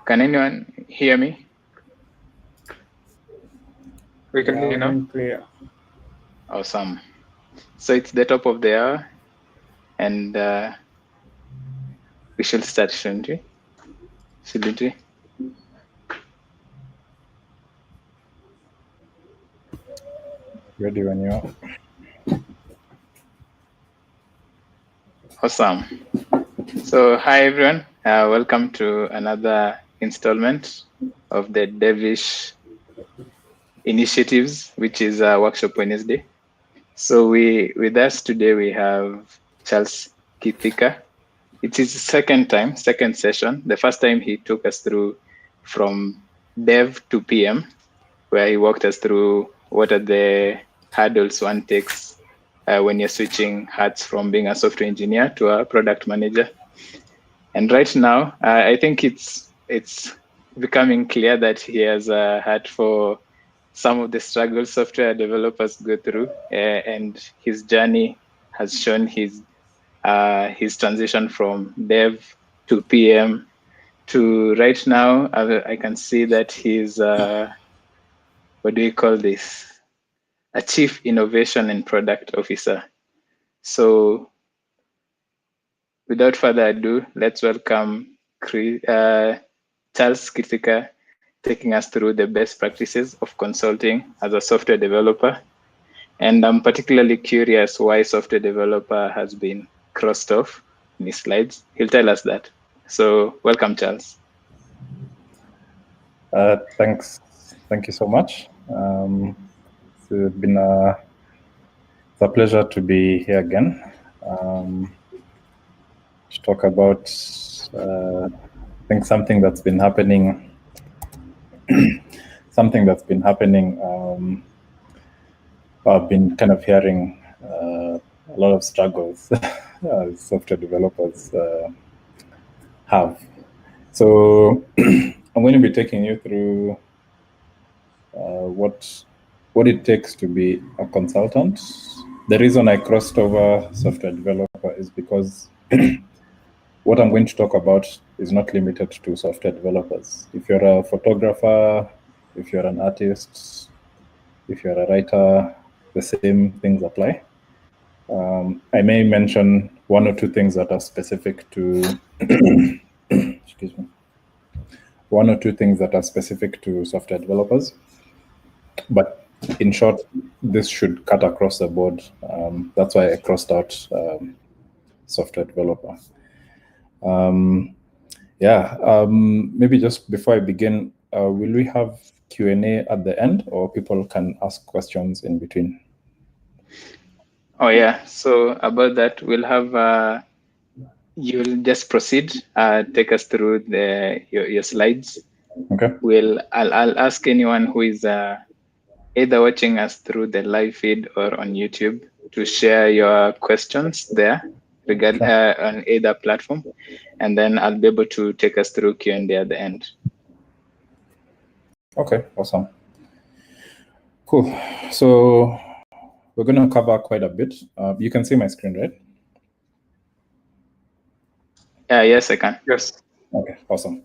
Can anyone hear me? We can hear you now. Clear. Awesome. So it's the top of the hour, and we should start, shouldn't we? Shouldn't we? Ready when you are. Awesome. So hi everyone, welcome to another installment of the Devish Initiatives, which is a Workshop Wednesday. So with us today we have Charles Kithika. It's his second session. The first time he took us through from dev to PM, where he walked us through what are the hurdles one takes when you're switching hats from being a software engineer to a product manager. And right now, I think it's becoming clear that he has a heart for some of the struggles software developers go through, and his journey has shown his transition from dev to PM to right now. I can see that he's what do we call this? A Chief Innovation and Product Officer. So without further ado, let's welcome Charles Kithika, taking us through the best practices of consulting as a software developer. And I'm particularly curious why software developer has been crossed off in his slides. He'll tell us that. So welcome, Charles. Thanks. Thank you so much. It's been a pleasure to be here again to talk about I think something that's been happening. I've been kind of hearing a lot of struggles software developers have. So I'm going to be taking you through what it takes to be a consultant. The reason I crossed over software developer is because what I'm going to talk about is not limited to software developers. If you're a photographer, if you're an artist, if you're a writer, the same things apply. I may mention one or two things that are specific to excuse me. One or two things that are specific to software developers, but in short, this should cut across the board. That's why I crossed out software developer. Maybe just before I begin, will we have Q&A at the end, or people can ask questions in between? Oh yeah, so about that, we'll have, you'll just proceed, take us through your slides. Okay. I'll ask anyone who is either watching us through the live feed or on YouTube to share your questions there on either platform, and then I'll be able to take us through Q&A at the end. Okay, awesome. Cool. So we're going to cover quite a bit. You can see my screen, right? Yes, I can. Yes. Okay, awesome.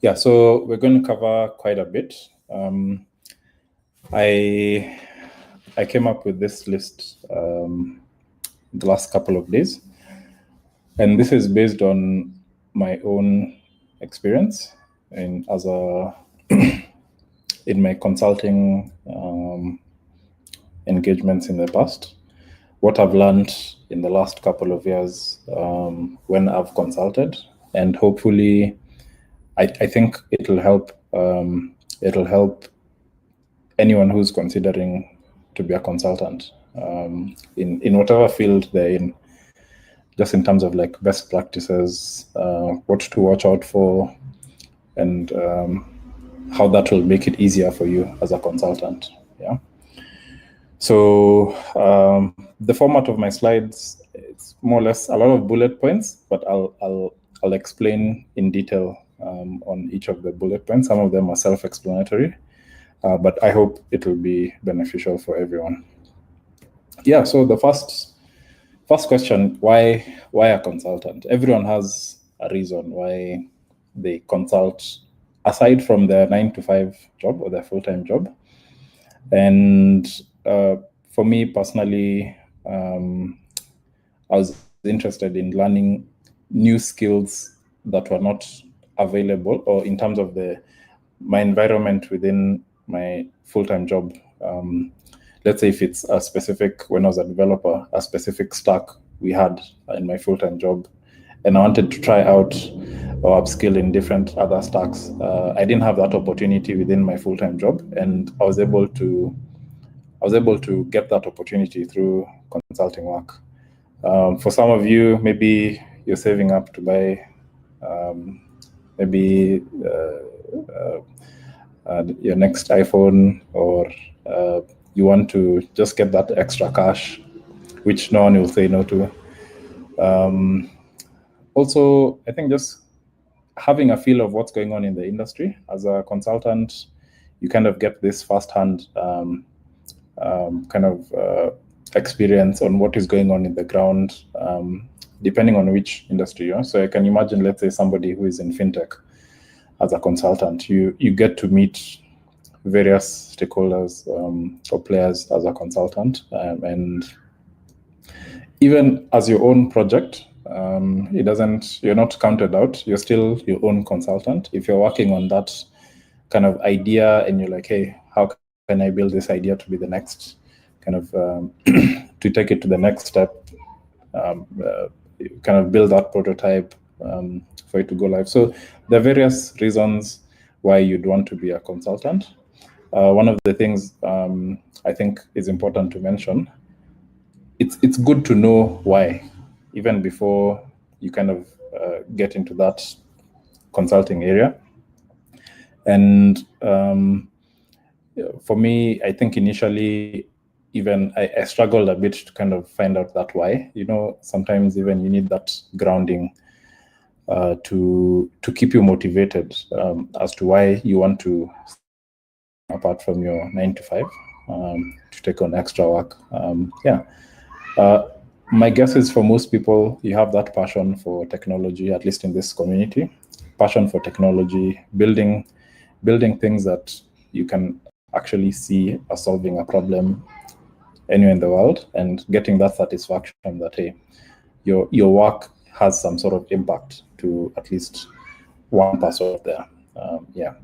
Yeah, so we're going to cover quite a bit. I came up with this list the last couple of days, and this is based on my own experience in my consulting engagements in the past. What I've learned in the last couple of years when I've consulted, and hopefully, I think it'll help. It'll help anyone who's considering to be a consultant in whatever field they're in, just in terms of like best practices, what to watch out for, and how that will make it easier for you as a consultant. Yeah. So the format of my slides, it's more or less a lot of bullet points, but I'll explain in detail on each of the bullet points. Some of them are self-explanatory, but I hope it will be beneficial for everyone. Yeah. So the first question: why a consultant? Everyone has a reason why they consult aside from their 9-to-5 job or their full-time job. And for me personally, I was interested in learning new skills that were not available, or in terms of my environment within my full-time job. Let's say if it's a specific, when I was a developer, a specific stack we had in my full-time job, and I wanted to try out or upskill in different other stacks. I didn't have that opportunity within my full-time job, and I was able to get that opportunity through consulting work. For some of you, maybe you're saving up to buy maybe your next iPhone, or you want to just get that extra cash, which no one will say no to. Also, I think just having a feel of what's going on in the industry. As a consultant, you kind of get this firsthand kind of experience on what is going on in the ground, depending on which industry you're in. So I can imagine, let's say, somebody who is in fintech as a consultant, you get to meet various stakeholders or players as a consultant, and even as your own project, you're not counted out. You're still your own consultant. If you're working on that kind of idea and you're like, hey, how can I build this idea to be the next kind of to take it to the next step, kind of build that prototype for it to go live. So there are various reasons why you'd want to be a consultant. One of the things I think is important to mention, it's good to know why, even before you kind of get into that consulting area. And for me, I think initially, even I struggled a bit to kind of find out that why. Sometimes even you need that grounding to keep you motivated as to why you want to, apart from your 9-to-5, to take on extra work. My guess is for most people, you have that passion for technology, at least in this community, passion for technology, building things that you can actually see are solving a problem anywhere in the world, and getting that satisfaction that, hey, your work has some sort of impact to at least one person out there.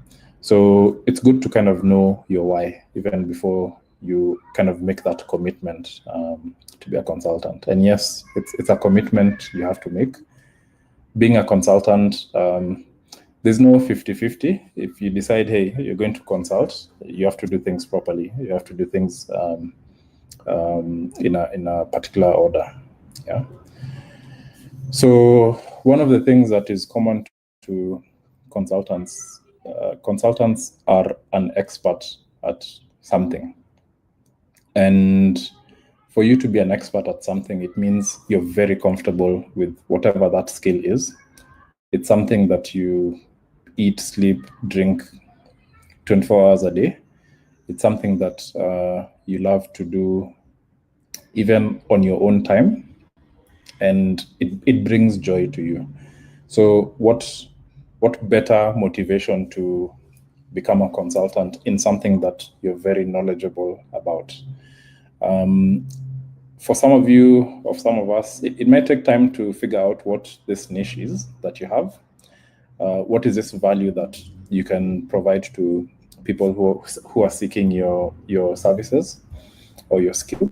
So it's good to kind of know your why even before you kind of make that commitment to be a consultant. And yes, it's a commitment you have to make. Being a consultant, there's no 50-50. If you decide, hey, you're going to consult, you have to do things properly. You have to do things in a particular order. Yeah. So one of the things that is common to consultants, consultants are an expert at something. And for you to be an expert at something, it means you're very comfortable with whatever that skill is. It's something that you eat, sleep, drink 24 hours a day. It's something that you love to do even on your own time, and it brings joy to you. So what better motivation to become a consultant in something that you're very knowledgeable about? For some of you, or some of us, it might take time to figure out what this niche is that you have. What is this value that you can provide to people who are seeking your services or your skill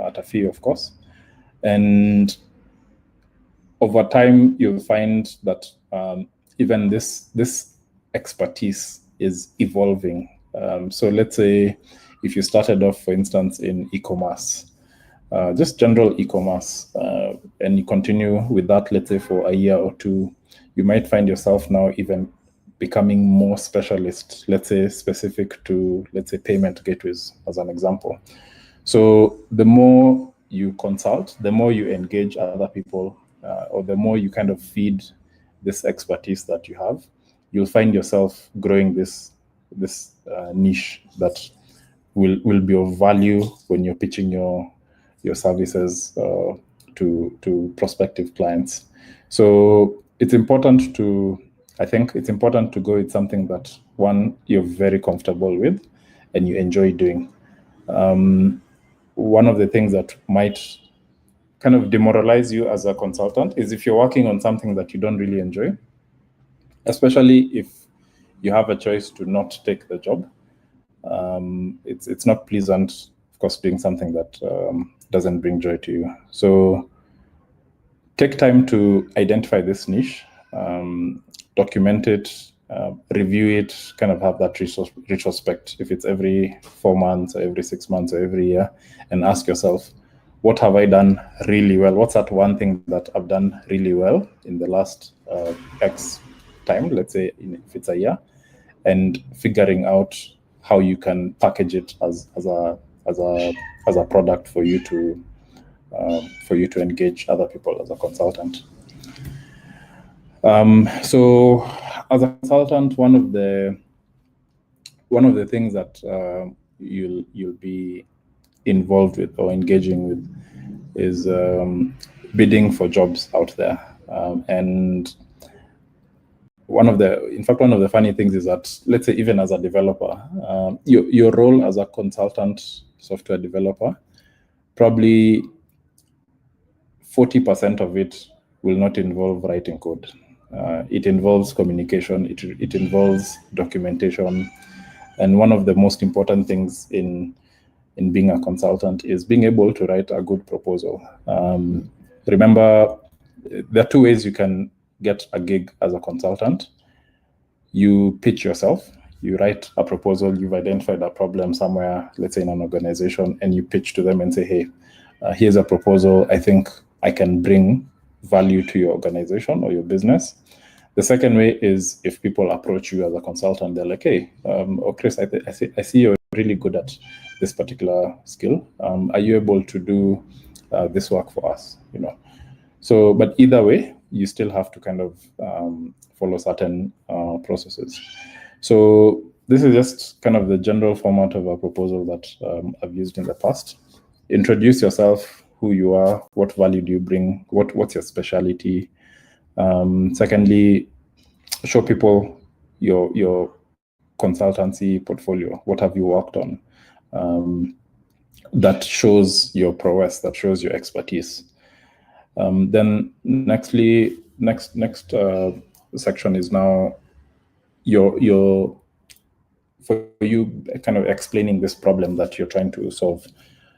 at a fee, of course. And over time, you'll find that even this expertise is evolving. So let's say if you started off, for instance, in e-commerce, just general e-commerce, and you continue with that, let's say for a year or two, you might find yourself now even becoming more specialist, let's say specific to, let's say, payment gateways, as an example. So the more you consult, the more you engage other people, or the more you kind of feed this expertise that you have, you'll find yourself growing this niche that will be of value when you're pitching your services to prospective clients. So it's important to I think it's important to go with something that, one, you're very comfortable with and you enjoy doing. One of the things that might kind of demoralize you as a consultant is if you're working on something that you don't really enjoy, especially if you have a choice to not take the job. It's not pleasant, of course, doing something that doesn't bring joy to you. So take time to identify this niche, document it, review it, kind of have that retrospect, if it's every 4 months or every 6 months or every year, and ask yourself, what have I done really well? What's that one thing that I've done really well in the last X time, let's say if it's a year, and figuring out how you can package it as a product for you to engage other people as a consultant. So as a consultant, one of the things that you'll be involved with or engaging with is bidding for jobs out there. And one of the funny things is that, let's say, even as a developer, your role as a consultant software developer, probably 40% of it will not involve writing code. It involves communication, it involves documentation. And one of the most important things in being a consultant is being able to write a good proposal. Remember, there are two ways you can get a gig as a consultant. You pitch yourself, you write a proposal, you've identified a problem somewhere, let's say in an organization, and you pitch to them and say, hey, here's a proposal. I think I can bring value to your organization or your business. The second way is if people approach you as a consultant, they're like, hey, Chris, I see you're really good at this particular skill. Are you able to do this work for us? So, but either way, you still have to kind of follow certain processes. So this is just kind of the general format of a proposal that I've used in the past. Introduce yourself, who you are, what value do you bring, what's your specialty. Secondly, show people your consultancy portfolio. What have you worked on? That shows your prowess, that shows your expertise. Then next section is now for you kind of explaining this problem that you're trying to solve.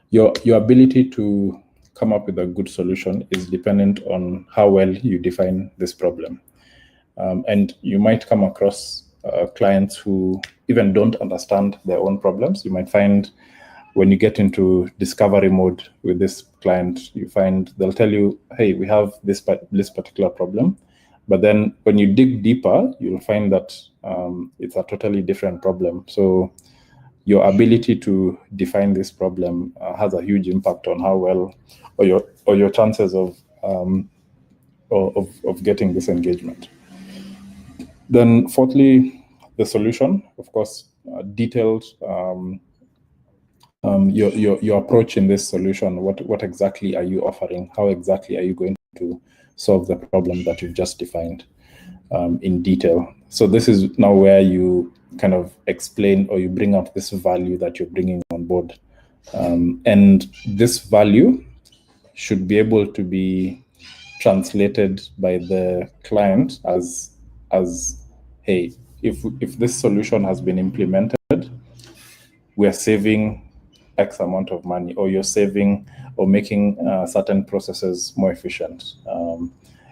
Your ability to come up with a good solution is dependent on how well you define this problem. And you might come across clients who even don't understand their own problems. You might find when you get into discovery mode with this client, you find they'll tell you, hey, we have this particular problem. But then when you dig deeper, you'll find that it's a totally different problem. So your ability to define this problem has a huge impact on how well or your chances of getting this engagement. Then fourthly, the solution, of course, detailed your approach in this solution. What exactly are you offering? How exactly are you going to solve the problem that you've just defined in detail? So this is now where you kind of explain or you bring up this value that you're bringing on board. And this value should be able to be translated by the client as hey, if this solution has been implemented, we're saving X amount of money, or you're saving or making certain processes more efficient.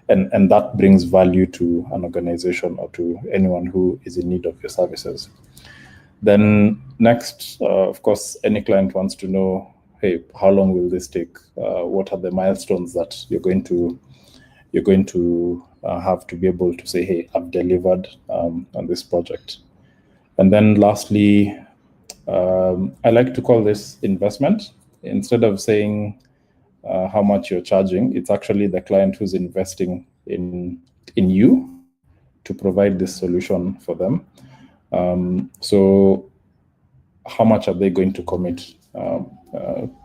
And that brings value to an organization or to anyone who is in need of your services. Then next, of course, any client wants to know, hey, how long will this take? What are the milestones that you're going to have to be able to say, hey, I've delivered on this project. And then lastly, I like to call this investment. Instead of saying how much you're charging, it's actually the client who's investing in you to provide this solution for them. So how much are they going to commit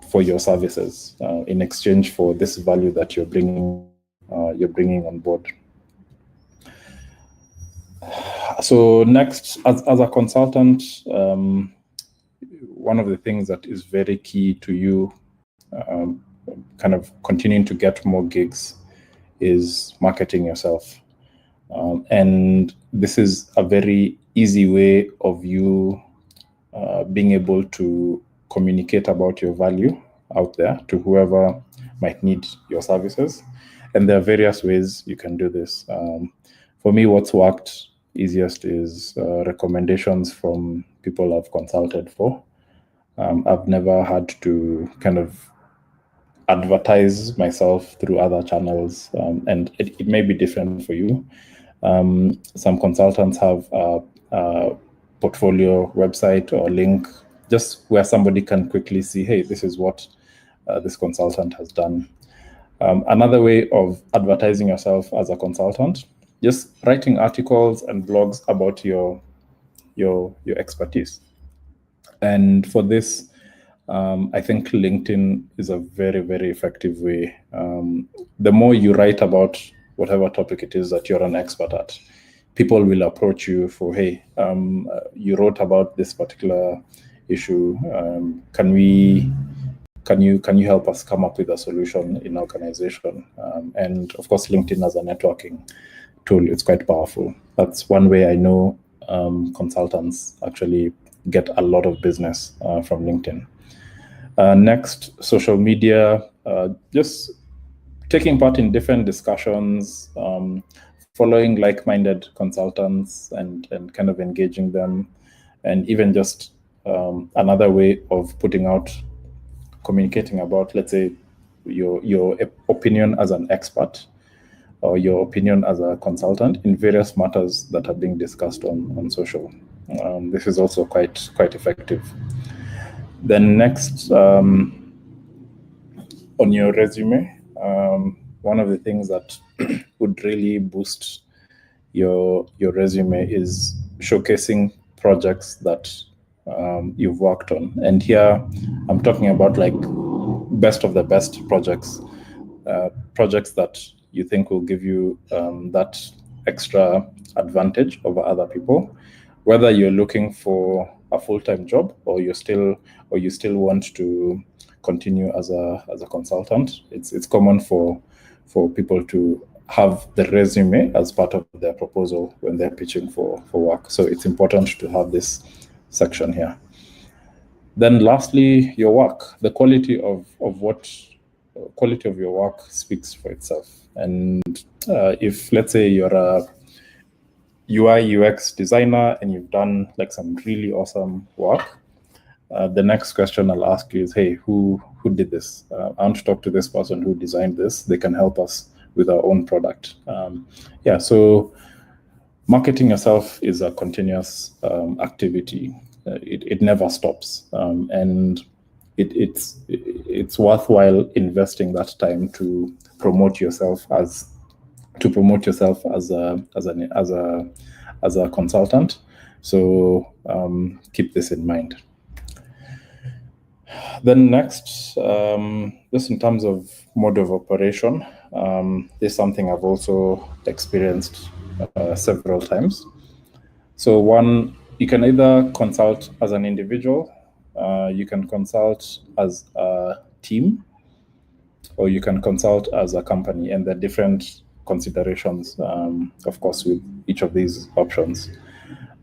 for your services in exchange for this value that you're bringing on board? So next, as a consultant, one of the things that is very key to you kind of continuing to get more gigs is marketing yourself. And this is a very easy way of you being able to communicate about your value out there to whoever might need your services. And there are various ways you can do this. For me, what's worked easiest is recommendations from people I've consulted for. I've never had to kind of advertise myself through other channels, and it may be different for you. Some consultants have a portfolio website or link just where somebody can quickly see, hey, this is what this consultant has done. Another way of advertising yourself as a consultant, just writing articles and blogs about your expertise. And for this, I think LinkedIn is a very, very effective way. The more you write about whatever topic it is that you're an expert at, people will approach you for, hey, you wrote about this particular issue. Can you help us come up with a solution in our organization? And of course, LinkedIn as a networking tool, it's quite powerful. That's one way I know consultants actually get a lot of business from LinkedIn. Next, social media, just taking part in different discussions, following like-minded consultants and kind of engaging them, and even just another way of putting out, communicating about, let's say, your opinion as an expert or your opinion as a consultant in various matters that are being discussed on social. This is also quite effective. Then next, on your resume, one of the things that would really boost your resume is showcasing projects that you've worked on. And here I'm talking about like best of the best projects, projects that you think will give you that extra advantage over other people, whether you're looking for a full-time job or you still want to continue as a consultant. It's common for people to have the resume as part of their proposal when they're pitching for work. So it's important to have this section here. Then lastly, your work. The quality of your work speaks for itself. And if, let's say, you're a UI UX designer and you've done like some really awesome work, the next question I'll ask you is, hey, who did this? I want to talk to this person who designed this. They can help us with our own product. So marketing yourself is a continuous activity. It never stops, and it's worthwhile investing that time to promote yourself as a consultant. So keep this in mind. Then next, just in terms of mode of operation, this is something I've also experienced several times. So one, you can either consult as an individual, you can consult as a team, or you can consult as a company, and there are different considerations, of course, with each of these options.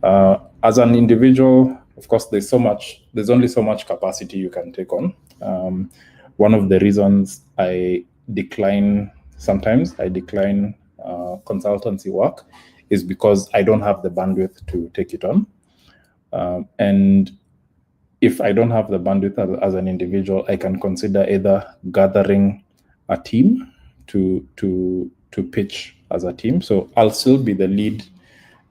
As an individual, of course, there's only so much capacity you can take on. One of the reasons I decline consultancy work is because I don't have the bandwidth to take it on. And if I don't have the bandwidth as an individual, I can consider either gathering a team to pitch as a team. So I'll still be the lead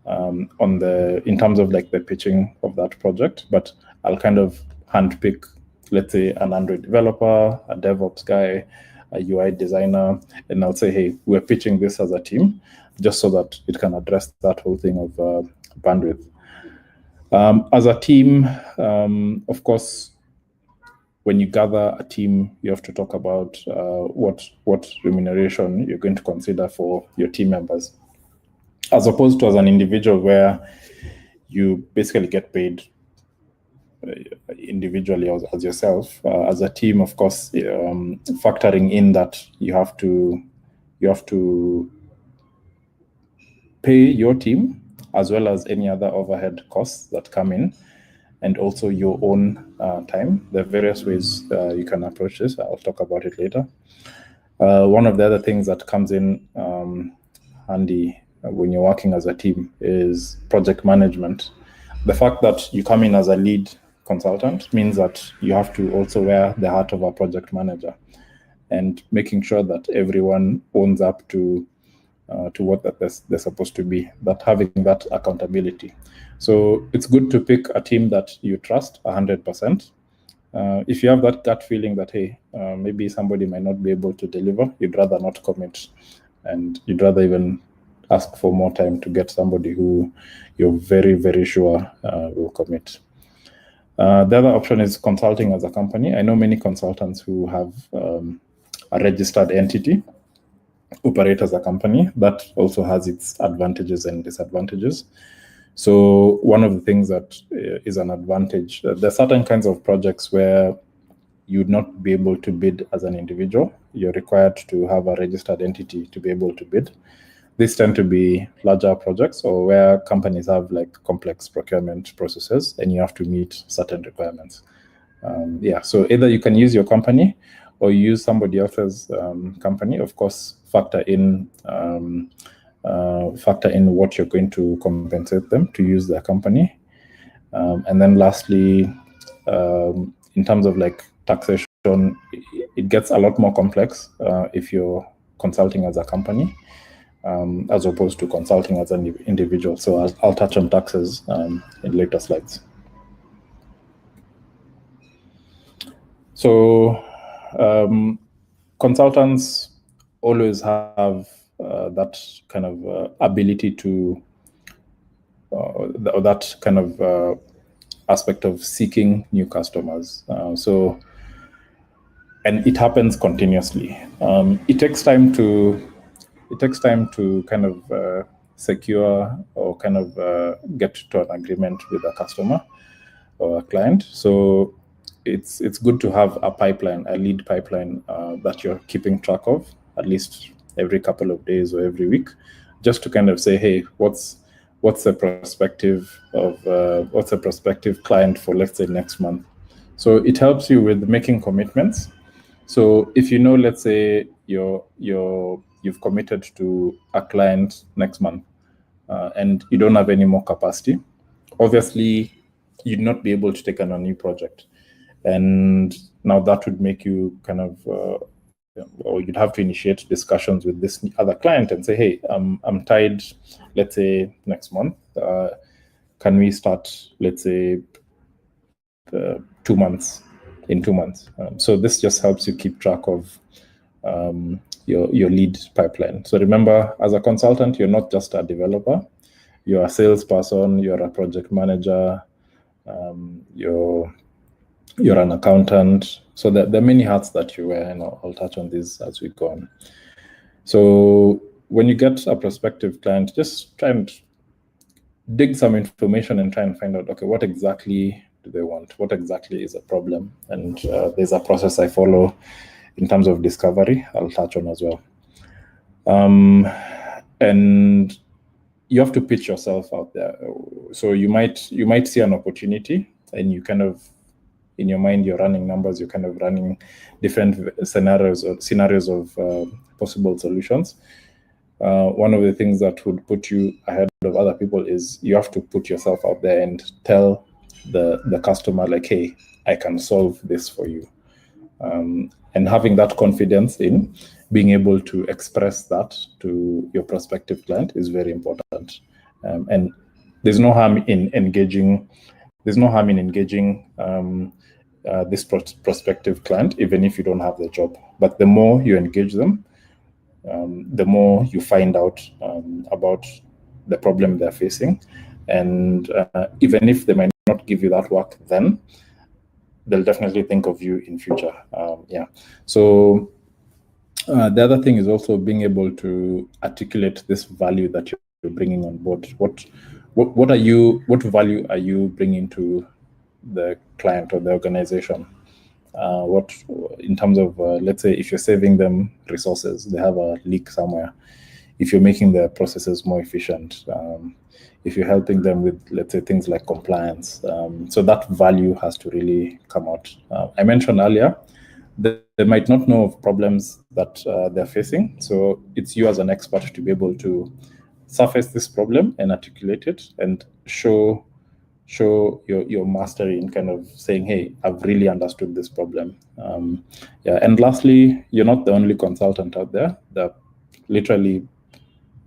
in terms of like the pitching of that project, but I'll kind of handpick, let's say, an Android developer, a DevOps guy, a UI designer, and I'll say, hey, we're pitching this as a team, just so that it can address that whole thing of bandwidth. As a team, of course, when you gather a team, you have to talk about what remuneration you're going to consider for your team members. as opposed to as an individual where you basically get paid individually as yourself. As a team, of course, factoring in that you have to pay your team as well as any other overhead costs that come in, and also your own time. There are various ways you can approach this. I'll talk about it later. One of the other things that comes in handy when you're working as a team is project management. The fact that you come in as a lead consultant means that you have to also wear the hat of a project manager, and making sure that everyone owns up to what that they're supposed to be, that having that accountability. So it's good to pick a team that you trust 100%. If you have that gut feeling that, hey, maybe somebody might not be able to deliver, you'd rather not commit, and you'd rather even ask for more time to get somebody who you're very, very sure will commit. The other option is consulting as a company. I know many consultants who have a registered entity, operate as a company. That also has its advantages and disadvantages. So one of the things that is an advantage, there are certain kinds of projects where you'd not be able to bid as an individual. You're required to have a registered entity to be able to bid. These tend to be larger projects, or where companies have like complex procurement processes and you have to meet certain requirements. So either you can use your company or use somebody else's company. Of course, factor in what you're going to compensate them to use their company. And then lastly, in terms of like taxation, it gets a lot more complex if you're consulting as a company, as opposed to consulting as an individual. So I'll touch on taxes in later slides. So consultants always have that kind of ability to, that kind of aspect of seeking new customers. And it happens continuously. It takes time to kind of secure or kind of get to an agreement with a customer or a client. So it's good to have a pipeline, a lead pipeline that you're keeping track of at least every couple of days or every week, just to kind of say, hey, what's the perspective of what's a prospective client for, let's say, next month. So it helps you with making commitments. So if you know, let's say you've committed to a client next month and you don't have any more capacity, obviously you'd not be able to take on a new project. And now that would make you kind of, or you'd have to initiate discussions with this other client and say, hey, I'm tied, let's say, next month. Can we start, let's say, 2 months, in 2 months? So this just helps you keep track of your lead pipeline. So remember, as a consultant, you're not just a developer. You're a salesperson, you're a project manager, you're an accountant. So there are many hats that you wear, and I'll touch on this as we go on. So when you get a prospective client, just try and dig some information and try and find out, okay, what exactly do they want? What exactly is a problem? And there's a process I follow in terms of discovery, I'll touch on as well. And you have to pitch yourself out there. So you might see an opportunity, and you kind of, in your mind, you're running numbers, you're kind of running different scenarios of possible solutions. One of the things that would put you ahead of other people is you have to put yourself out there and tell the customer, like, hey, I can solve this for you. And having that confidence in being able to express that to your prospective client is very important. And there's no harm in engaging. There's no harm in engaging this prospective client, even if you don't have the job. But the more you engage them, the more you find out about the problem they're facing. And even if they might not give you that work then, they'll definitely think of you in future. So the other thing is also being able to articulate this value that bringing on board? What value are you bringing to the client or the organization? What, in terms of, let's say, if you're saving them resources, they have a leak somewhere. If you're making their processes more efficient, if you're helping them with, let's say, things like compliance, so that value has to really come out. I mentioned earlier, they might not know of problems that they're facing. So it's you as an expert to be able to surface this problem and articulate it and show your mastery in kind of saying, hey, I've really understood this problem. And lastly, you're not the only consultant out there. There are literally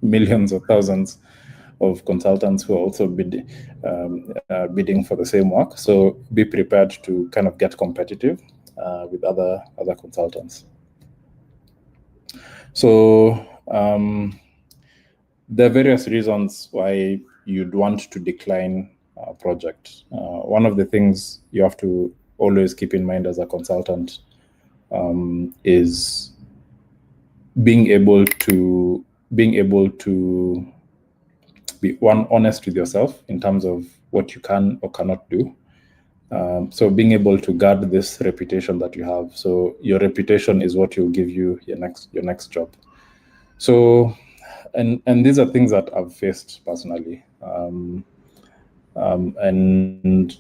millions or thousands of consultants who are also bidding for the same work. So be prepared to kind of get competitive with other consultants. So there are various reasons why you'd want to decline a project. One of the things you have to always keep in mind as a consultant is being able to be honest with yourself in terms of what you can or cannot do. So being able to guard this reputation that you have. So your reputation is what will give you your next job. So, and these are things that I've faced personally. And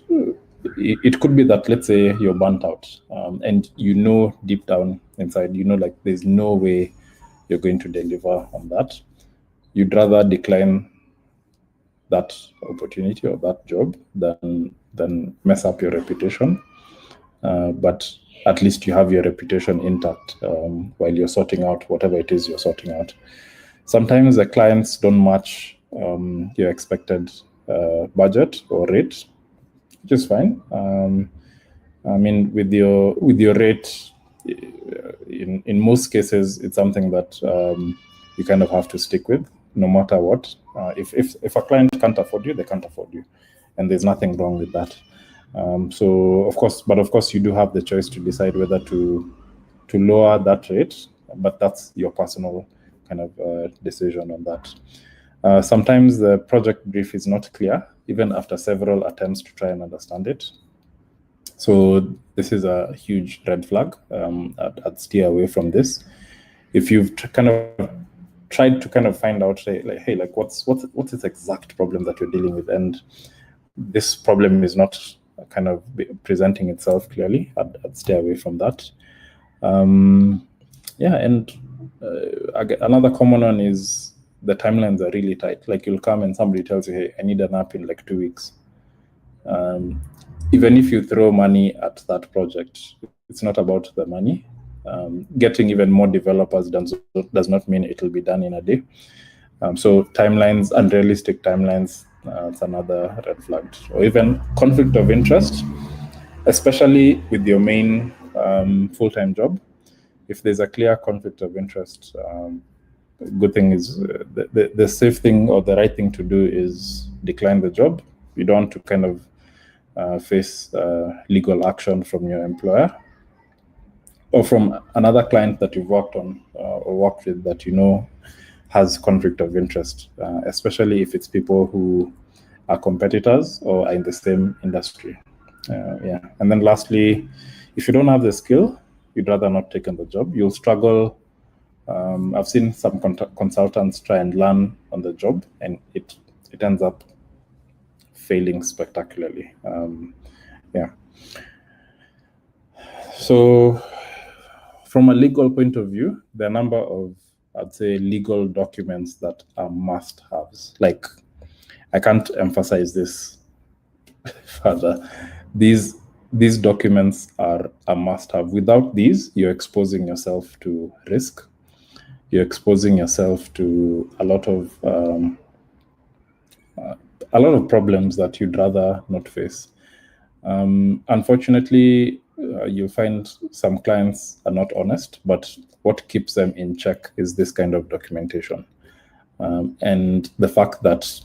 it could be that, let's say, you're burnt out, and you know deep down inside, you know, like there's no way you're going to deliver on that. You'd rather decline that opportunity or that job than mess up your reputation. But at least you have your reputation intact while you're sorting out whatever it is you're sorting out. Sometimes the clients don't match your expected budget or rate, which is fine. I mean, with your rate, in most cases, it's something that you kind of have to stick with, no matter what. If a client can't afford you, they can't afford you, and there's nothing wrong with that. So of course, you do have the choice to decide whether to lower that rate, but that's your personal kind of decision on that. Sometimes the project brief is not clear, even after several attempts to try and understand it. So this is a huge red flag. I'd steer away from this. If you've kind of tried to kind of find out, hey, what's this exact problem that you're dealing with, and this problem is not kind of presenting itself clearly, I'd stay away from that. And another common one is the timelines are really tight. Like, you'll come and somebody tells you, hey, I need an app in like 2 weeks. Even if you throw money at that project, it's not about the money. Getting even more developers does not mean it will be done in a day. So timelines, unrealistic timelines, it's another red flag. Or even conflict of interest, especially with your main full-time job. If there's a clear conflict of interest, good thing is the safe thing or the right thing to do is decline the job. You don't want to kind of face legal action from your employer or from another client that you've worked on or worked with that you know has conflict of interest, especially if it's people who are competitors or are in the same industry. And then lastly, if you don't have the skill, you'd rather not take on the job. You'll struggle. I've seen some consultants try and learn on the job, and it ends up failing spectacularly. So from a legal point of view, there are a number of, I'd say, legal documents that are must-haves. Like, I can't emphasize this further. These documents are a must-have. Without these, you're exposing yourself to risk. You're exposing yourself to a lot of problems that you'd rather not face. Unfortunately, you'll find some clients are not honest, but what keeps them in check is this kind of documentation. And the fact that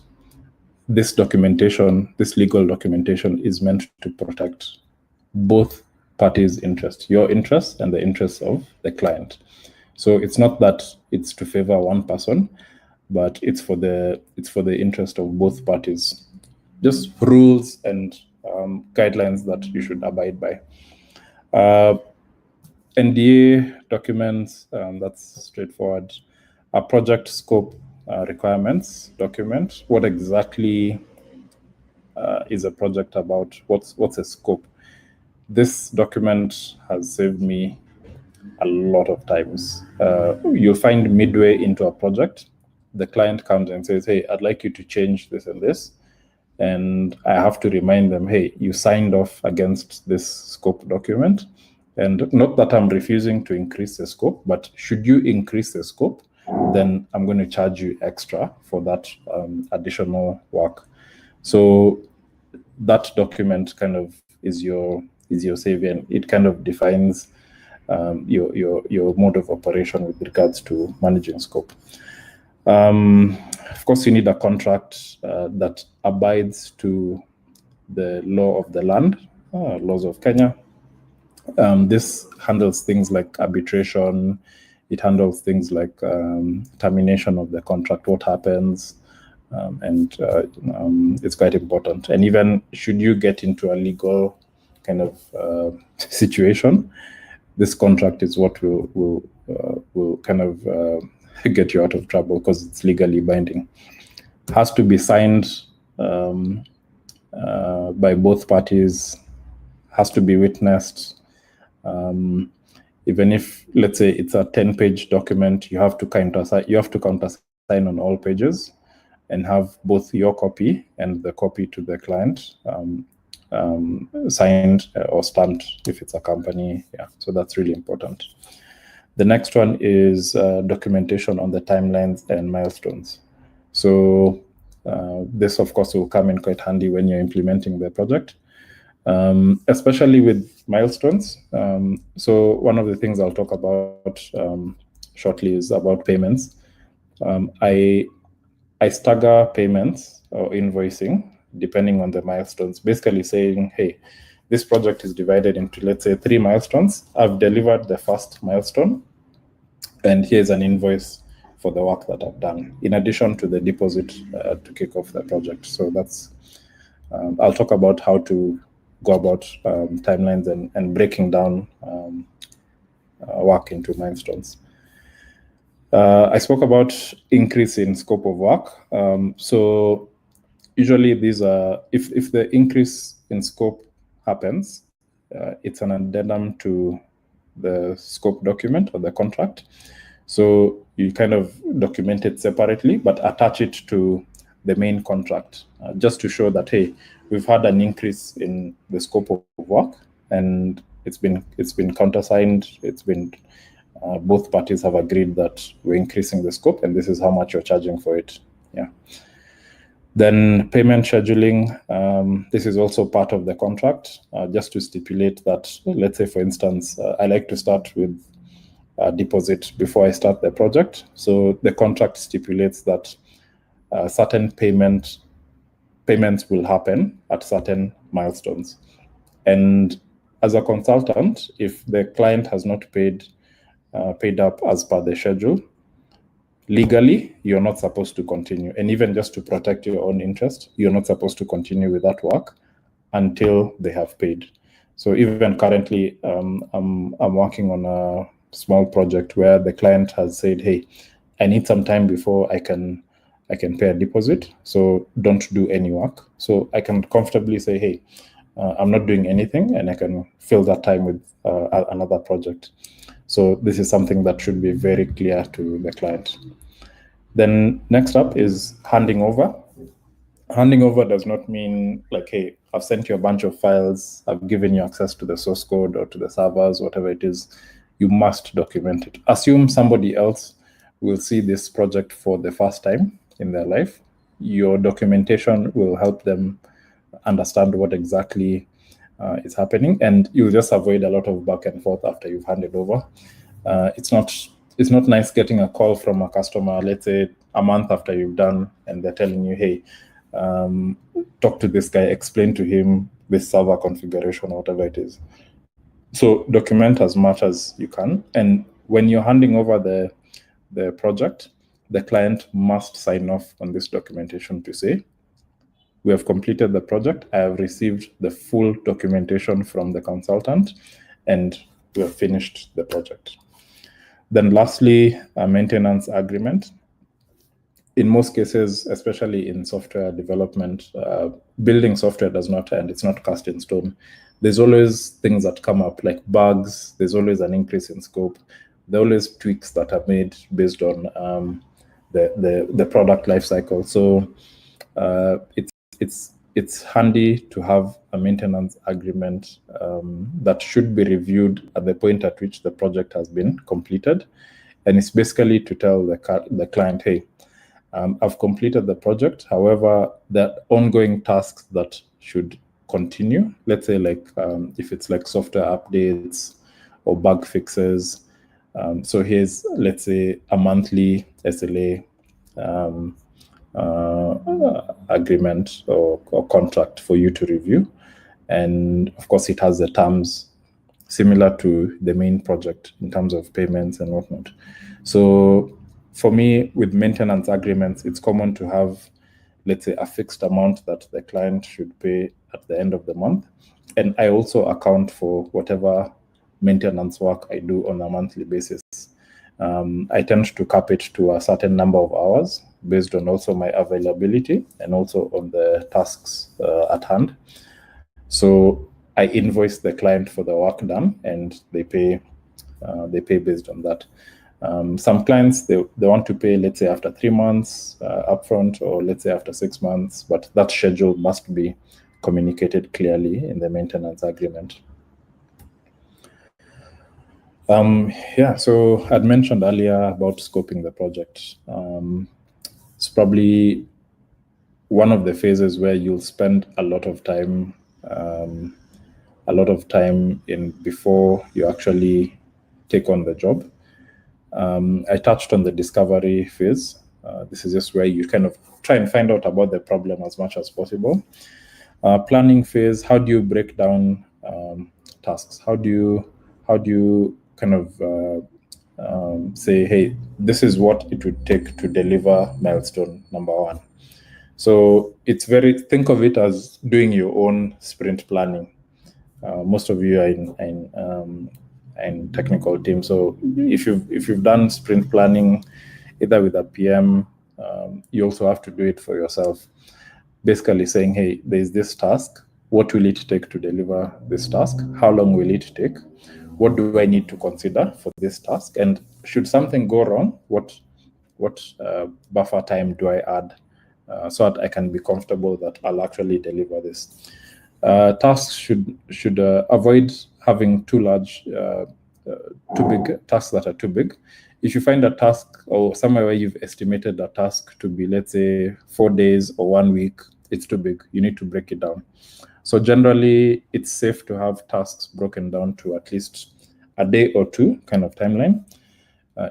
this documentation, this legal documentation, is meant to protect both parties' interests, your interests and the interests of the client. So it's not that it's to favor one person. but it's for the interest of both parties. Just rules and guidelines that you should abide by. NDA documents, that's straightforward. A project scope requirements document. What exactly is a project about? What's a scope? This document has saved me a lot of times. You'll find midway into a project, the client comes and says, hey, I'd like you to change this and this. And I have to remind them, hey, you signed off against this scope document. And not that I'm refusing to increase the scope, but should you increase the scope, then I'm going to charge you extra for that additional work. So that document kind of is your savior, and it kind of defines your mode of operation with regards to managing scope. Of course, you need a contract that abides to the law of the land, laws of Kenya. This handles things like arbitration. It handles things like termination of the contract, what happens, and it's quite important. And even should you get into a legal kind of situation, this contract is what will kind of get you out of trouble because it's legally binding. It has to be signed by both parties, has to be witnessed. Even if, let's say, it's a 10-page document, you have to countersign on all pages and have both your copy and the copy to the client signed or stamped if it's a company. Yeah, so that's really important. The next one is documentation on the timelines and milestones. So this, of course, will come in quite handy when you're implementing the project, especially with milestones. So one of the things I'll talk about shortly is about payments. I stagger payments or invoicing depending on the milestones, basically saying, hey, this project is divided into, let's say, 3 milestones. I've delivered the first milestone, and here's an invoice for the work that I've done, in addition to the deposit to kick off the project. So that's, I'll talk about how to go about timelines and breaking down work into milestones. I spoke about increase in scope of work. So usually these are, if the increase in scope happens, it's an addendum to the scope document or the contract. So you kind of document it separately, but attach it to the main contract, just to show that, hey, we've had an increase in the scope of work, and it's been countersigned. It's been both parties have agreed that we're increasing the scope, and this is how much you're charging for it. Yeah. Then payment scheduling, this is also part of the contract, just to stipulate that, let's say, for instance, I like to start with a deposit before I start the project. So the contract stipulates that certain payments will happen at certain milestones. And as a consultant, if the client has not paid up as per the schedule, legally, you're not supposed to continue. And even just to protect your own interest, you're not supposed to continue with that work until they have paid. So even currently, I'm working on a small project where the client has said, hey, I need some time before I can pay a deposit, so don't do any work. So I can comfortably say, hey, I'm not doing anything, and I can fill that time with another project. So this is something that should be very clear to the client. Then next up is handing over. Handing over does not mean like, hey, I've sent you a bunch of files, I've given you access to the source code or to the servers, whatever it is. You must document it. Assume somebody else will see this project for the first time in their life. Your documentation will help them understand what exactly is happening, and you'll just avoid a lot of back and forth after you've handed over. It's not nice getting a call from a customer, let's say a month after you've done, and they're telling you, hey, talk to this guy, explain to him this server configuration or whatever it is. So document as much as you can. And when you're handing over the project, the client must sign off on this documentation to say, we have completed the project, I have received the full documentation from the consultant, and we have finished the project. Then lastly, a maintenance agreement. In most cases, especially in software development, building software does not end, it's not cast in stone. There's always things that come up like bugs, there's always an increase in scope, there are always tweaks that are made based on the product lifecycle. So it's handy to have a maintenance agreement that should be reviewed at the point at which the project has been completed. And it's basically to tell the client, hey, I've completed the project. However, there are ongoing tasks that should continue. Let's say like if it's like software updates or bug fixes. So here's, let's say, a monthly SLA agreement or contract for you to review. And of course, it has the terms similar to the main project in terms of payments and whatnot. So for me, with maintenance agreements, it's common to have, let's say, a fixed amount that the client should pay at the end of the month. And I also account for whatever maintenance work I do on a monthly basis. I tend to cap it to a certain number of hours based on also my availability and also on the tasks at hand. So I invoice the client for the work done, and they pay based on that. Some clients, they want to pay, let's say, after 3 months upfront, or let's say after 6 months, but that schedule must be communicated clearly in the maintenance agreement. So I'd mentioned earlier about scoping the project. It's probably one of the phases where you'll spend a lot of time in before you actually take on the job. I touched on the discovery phase. This is just where you kind of try and find out about the problem as much as possible. Planning phase, how do you break down tasks? How do you kind of say, hey, this is what it would take to deliver milestone number 1. So think of it as doing your own sprint planning. Most of you are in technical team. So if you've done sprint planning, either with a PM, you also have to do it for yourself. Basically saying, hey, there's this task. What will it take to deliver this task? How long will it take? What do I need to consider for this task? And should something go wrong, what buffer time do I add so that I can be comfortable that I'll actually deliver this? Tasks should avoid having too big tasks that are too big. If you find a task or somewhere where you've estimated a task to be, let's say, 4 days or 1 week, it's too big. You need to break it down. So generally, it's safe to have tasks broken down to at least a day or 2 kind of timeline.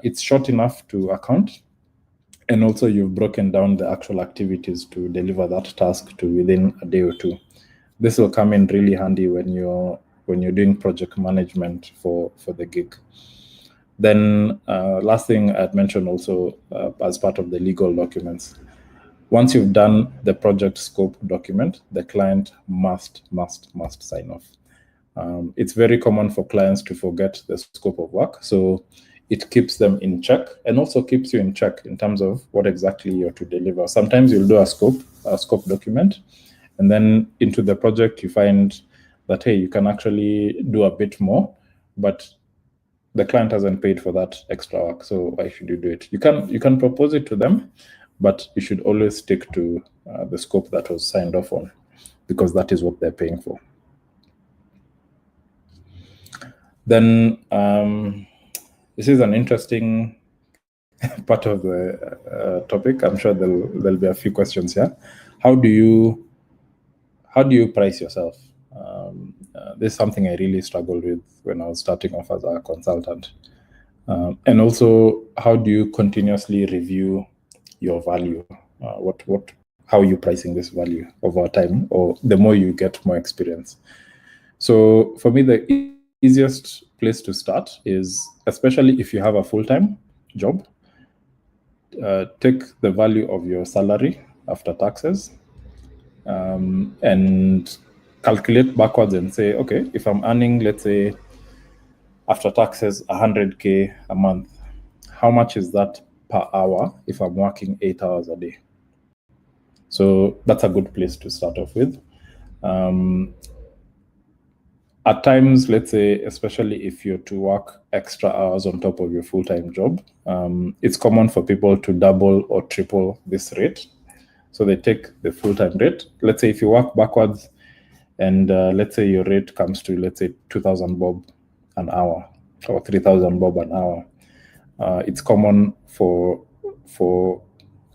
It's short enough to account. And also you've broken down the actual activities to deliver that task to within a day or 2. This will come in really handy when you're doing project management for the gig. Then last thing I'd mentioned also as part of the legal documents, once you've done the project scope document, the client must sign off. It's very common for clients to forget the scope of work. So it keeps them in check and also keeps you in check in terms of what exactly you're to deliver. Sometimes you'll do a scope document, and then into the project you find that, hey, you can actually do a bit more, but the client hasn't paid for that extra work, so why should you do it? You can propose it to them, but you should always stick to the scope that was signed off on, because that is what they're paying for. Then this is an interesting part of the topic. I'm sure there'll be a few questions here. How do you price yourself? This is something I really struggled with when I was starting off as a consultant. And also, how do you continuously review your value? How are you pricing this value over time, or the more you get more experience? So for me, the easiest place to start is, especially if you have a full-time job, take the value of your salary after taxes and calculate backwards and say, okay, if I'm earning, let's say, after taxes, 100K a month, how much is that per hour if I'm working 8 hours a day? So that's a good place to start off with. At times, let's say, especially if you're to work extra hours on top of your full-time job, it's common for people to double or triple this rate. So they take the full-time rate. Let's say if you work backwards and let's say your rate comes to, let's say, 2,000 bob an hour or 3,000 bob an hour. It's common for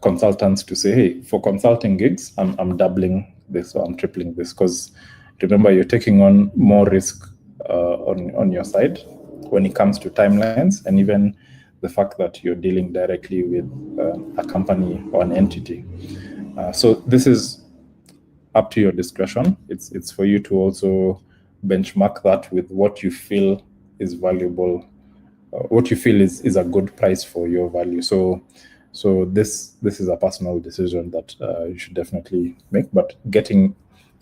consultants to say, hey, for consulting gigs, I'm doubling this or I'm tripling this, because remember, you're taking on more risk on your side when it comes to timelines and even the fact that you're dealing directly with a company or an entity. So this is up to your discretion. It's for you to also benchmark that with what you feel is valuable, what you feel is a good price for your value. So this is a personal decision that you should definitely make. But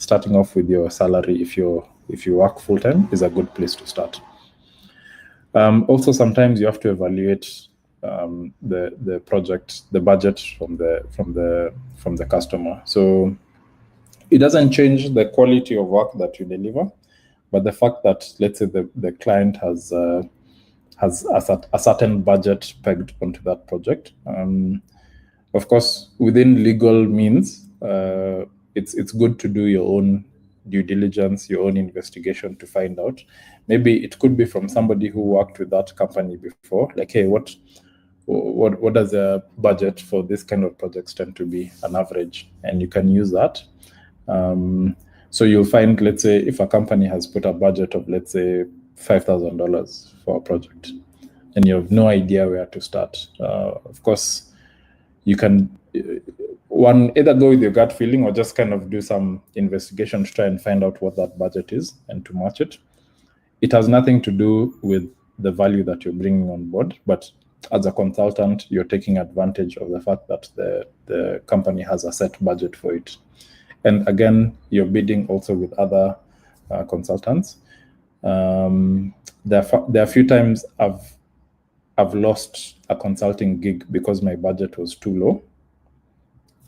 starting off with your salary, if you work full time, is a good place to start. Also, sometimes you have to evaluate the project, the budget from the customer. So it doesn't change the quality of work that you deliver, but the fact that, let's say, the client has a certain budget pegged onto that project. Of course, within legal means, it's good to do your own due diligence, your own investigation to find out. Maybe it could be from somebody who worked with that company before, like, hey, what does the budget for this kind of projects tend to be, an average, and you can use that. So you'll find, let's say, if a company has put a budget of, let's say, $5,000 for a project, and you have no idea where to start. Of course, you can either go with your gut feeling or just kind of do some investigation to try and find out what that budget is and to match it. It has nothing to do with the value that you're bringing on board, but as a consultant, you're taking advantage of the fact that the company has a set budget for it. And again, you're bidding also with other consultants. There are a few times I've lost a consulting gig because my budget was too low.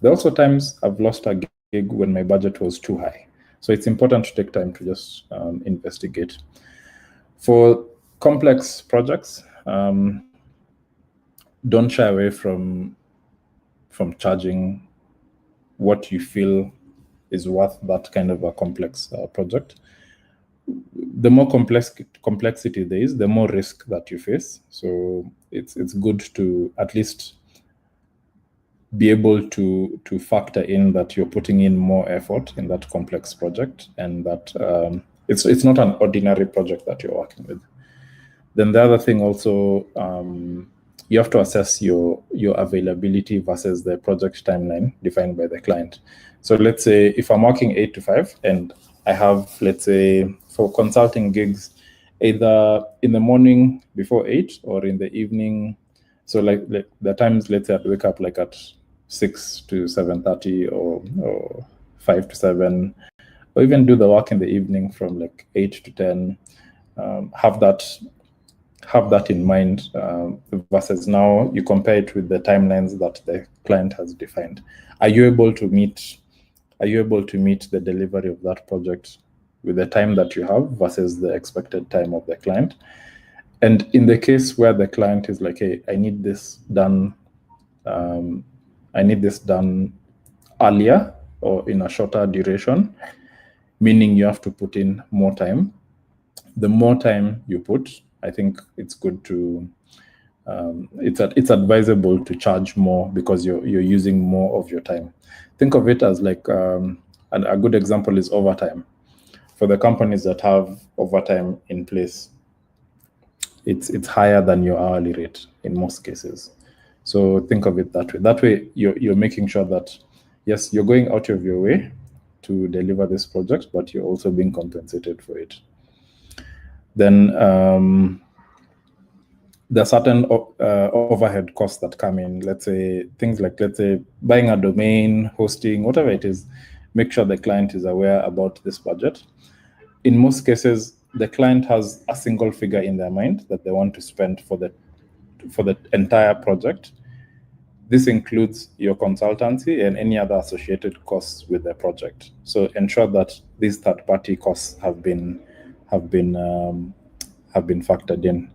There are also times I've lost a gig when my budget was too high. So it's important to take time to just investigate. For complex projects, don't shy away from charging what you feel is worth that kind of a complex project. The more complexity there is, the more risk that you face. So it's good to at least be able to factor in that you're putting in more effort in that complex project, and that it's not an ordinary project that you're working with. Then the other thing also, you have to assess your availability versus the project timeline defined by the client. So let's say if I'm working 8 to 5 and I have, let's say, for consulting gigs, either in the morning before 8 or in the evening. So like the times, let's say I'd wake up like at 6 to 7:30 or 5 to 7, or even do the work in the evening from like 8 to 10. Have that in mind versus now you compare it with the timelines that the client has defined. Are you able to meet the delivery of that project with the time that you have versus the expected time of the client? And in the case where the client is like, hey, I need this done earlier or in a shorter duration, meaning you have to put in more time. The more time you put, I think it's good to it's advisable to charge more because you're using more of your time. Think of it as like and a good example is overtime. For the companies that have overtime in place, it's higher than your hourly rate in most cases. So think of it that way. That way, you're making sure that, yes, you're going out of your way to deliver this project, but you're also being compensated for it. Then there are certain overhead costs that come in. Let's say things like, let's say, buying a domain, hosting, whatever it is. Make sure the client is aware about this budget. In most cases, the client has a single figure in their mind that they want to spend for the entire project. This includes your consultancy and any other associated costs with the project. So ensure that these third-party costs have been factored in.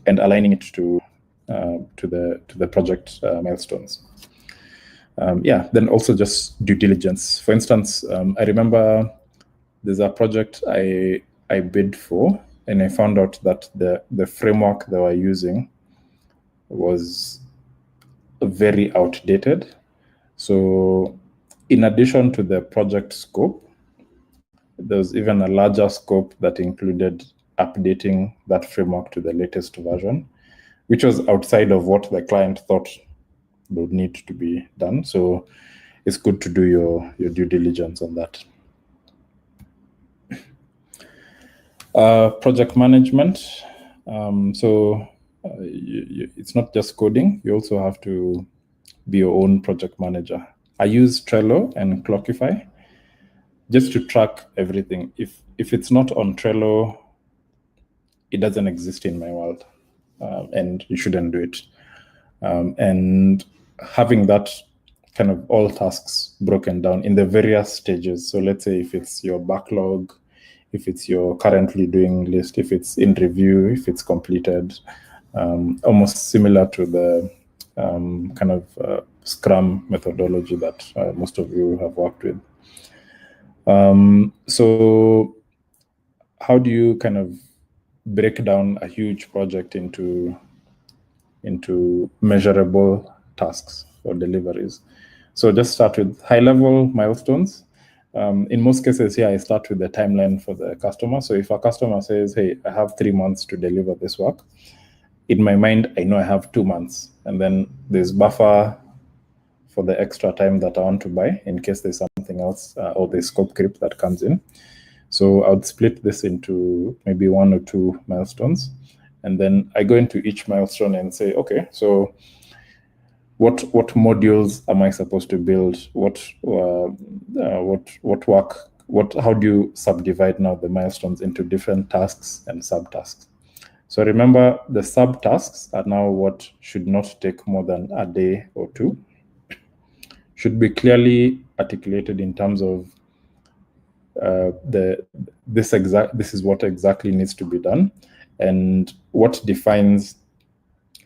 And aligning it to the project milestones. Then also just due diligence. For instance, I remember there's a project I bid for, and I found out that the framework they were using was very outdated. So in addition to the project scope, there was even a larger scope that included updating that framework to the latest version, which was outside of what the client thought would need to be done. So it's good to do your due diligence on that. Project management. It's not just coding. You also have to be your own project manager. I use Trello and Clockify just to track everything. If it's not on Trello, it doesn't exist in my world, and you shouldn't do it. And having that kind of all tasks broken down in the various stages. So let's say if it's your backlog, if it's your currently doing list, if it's in review, if it's completed, almost similar to the kind of Scrum methodology that most of you have worked with. So how do you kind of break down a huge project into measurable tasks or deliveries? So just start with high-level milestones. In most cases here, I start with the timeline for the customer. So if a customer says, hey, I have 3 months to deliver this work, in my mind, I know I have 2 months. And then there's buffer for the extra time that I want to buy in case there's something else or the scope creep that comes in. So I would split this into maybe 1 or 2 milestones. And then I go into each milestone and say, okay, so what modules am I supposed to build? How do you subdivide now the milestones into different tasks and subtasks? So remember, the subtasks are now what should not take more than a day or 2. Should be clearly articulated in terms of this is what exactly needs to be done, and what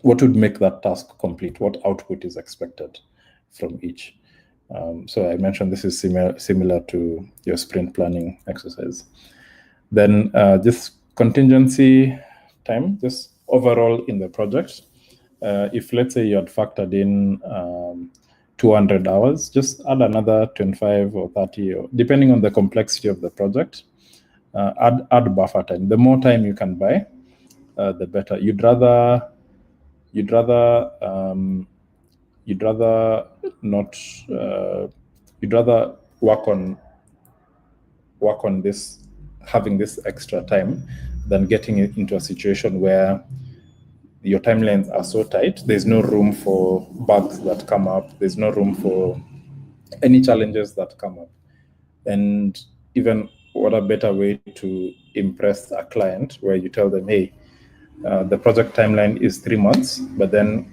would make that task complete, what output is expected from each. So I mentioned this is similar to your sprint planning exercise. Then just contingency time, just overall in the project. If let's say you had factored in 200 hours, just add another 25 or 30, or depending on the complexity of the project, add buffer time. The more time you can buy, the better. You'd rather work on this, having this extra time, than getting into a situation where your timelines are so tight, there's no room for bugs that come up, there's no room for any challenges that come up. And even what a better way to impress a client, where you tell them, hey, the project timeline is 3 months, but then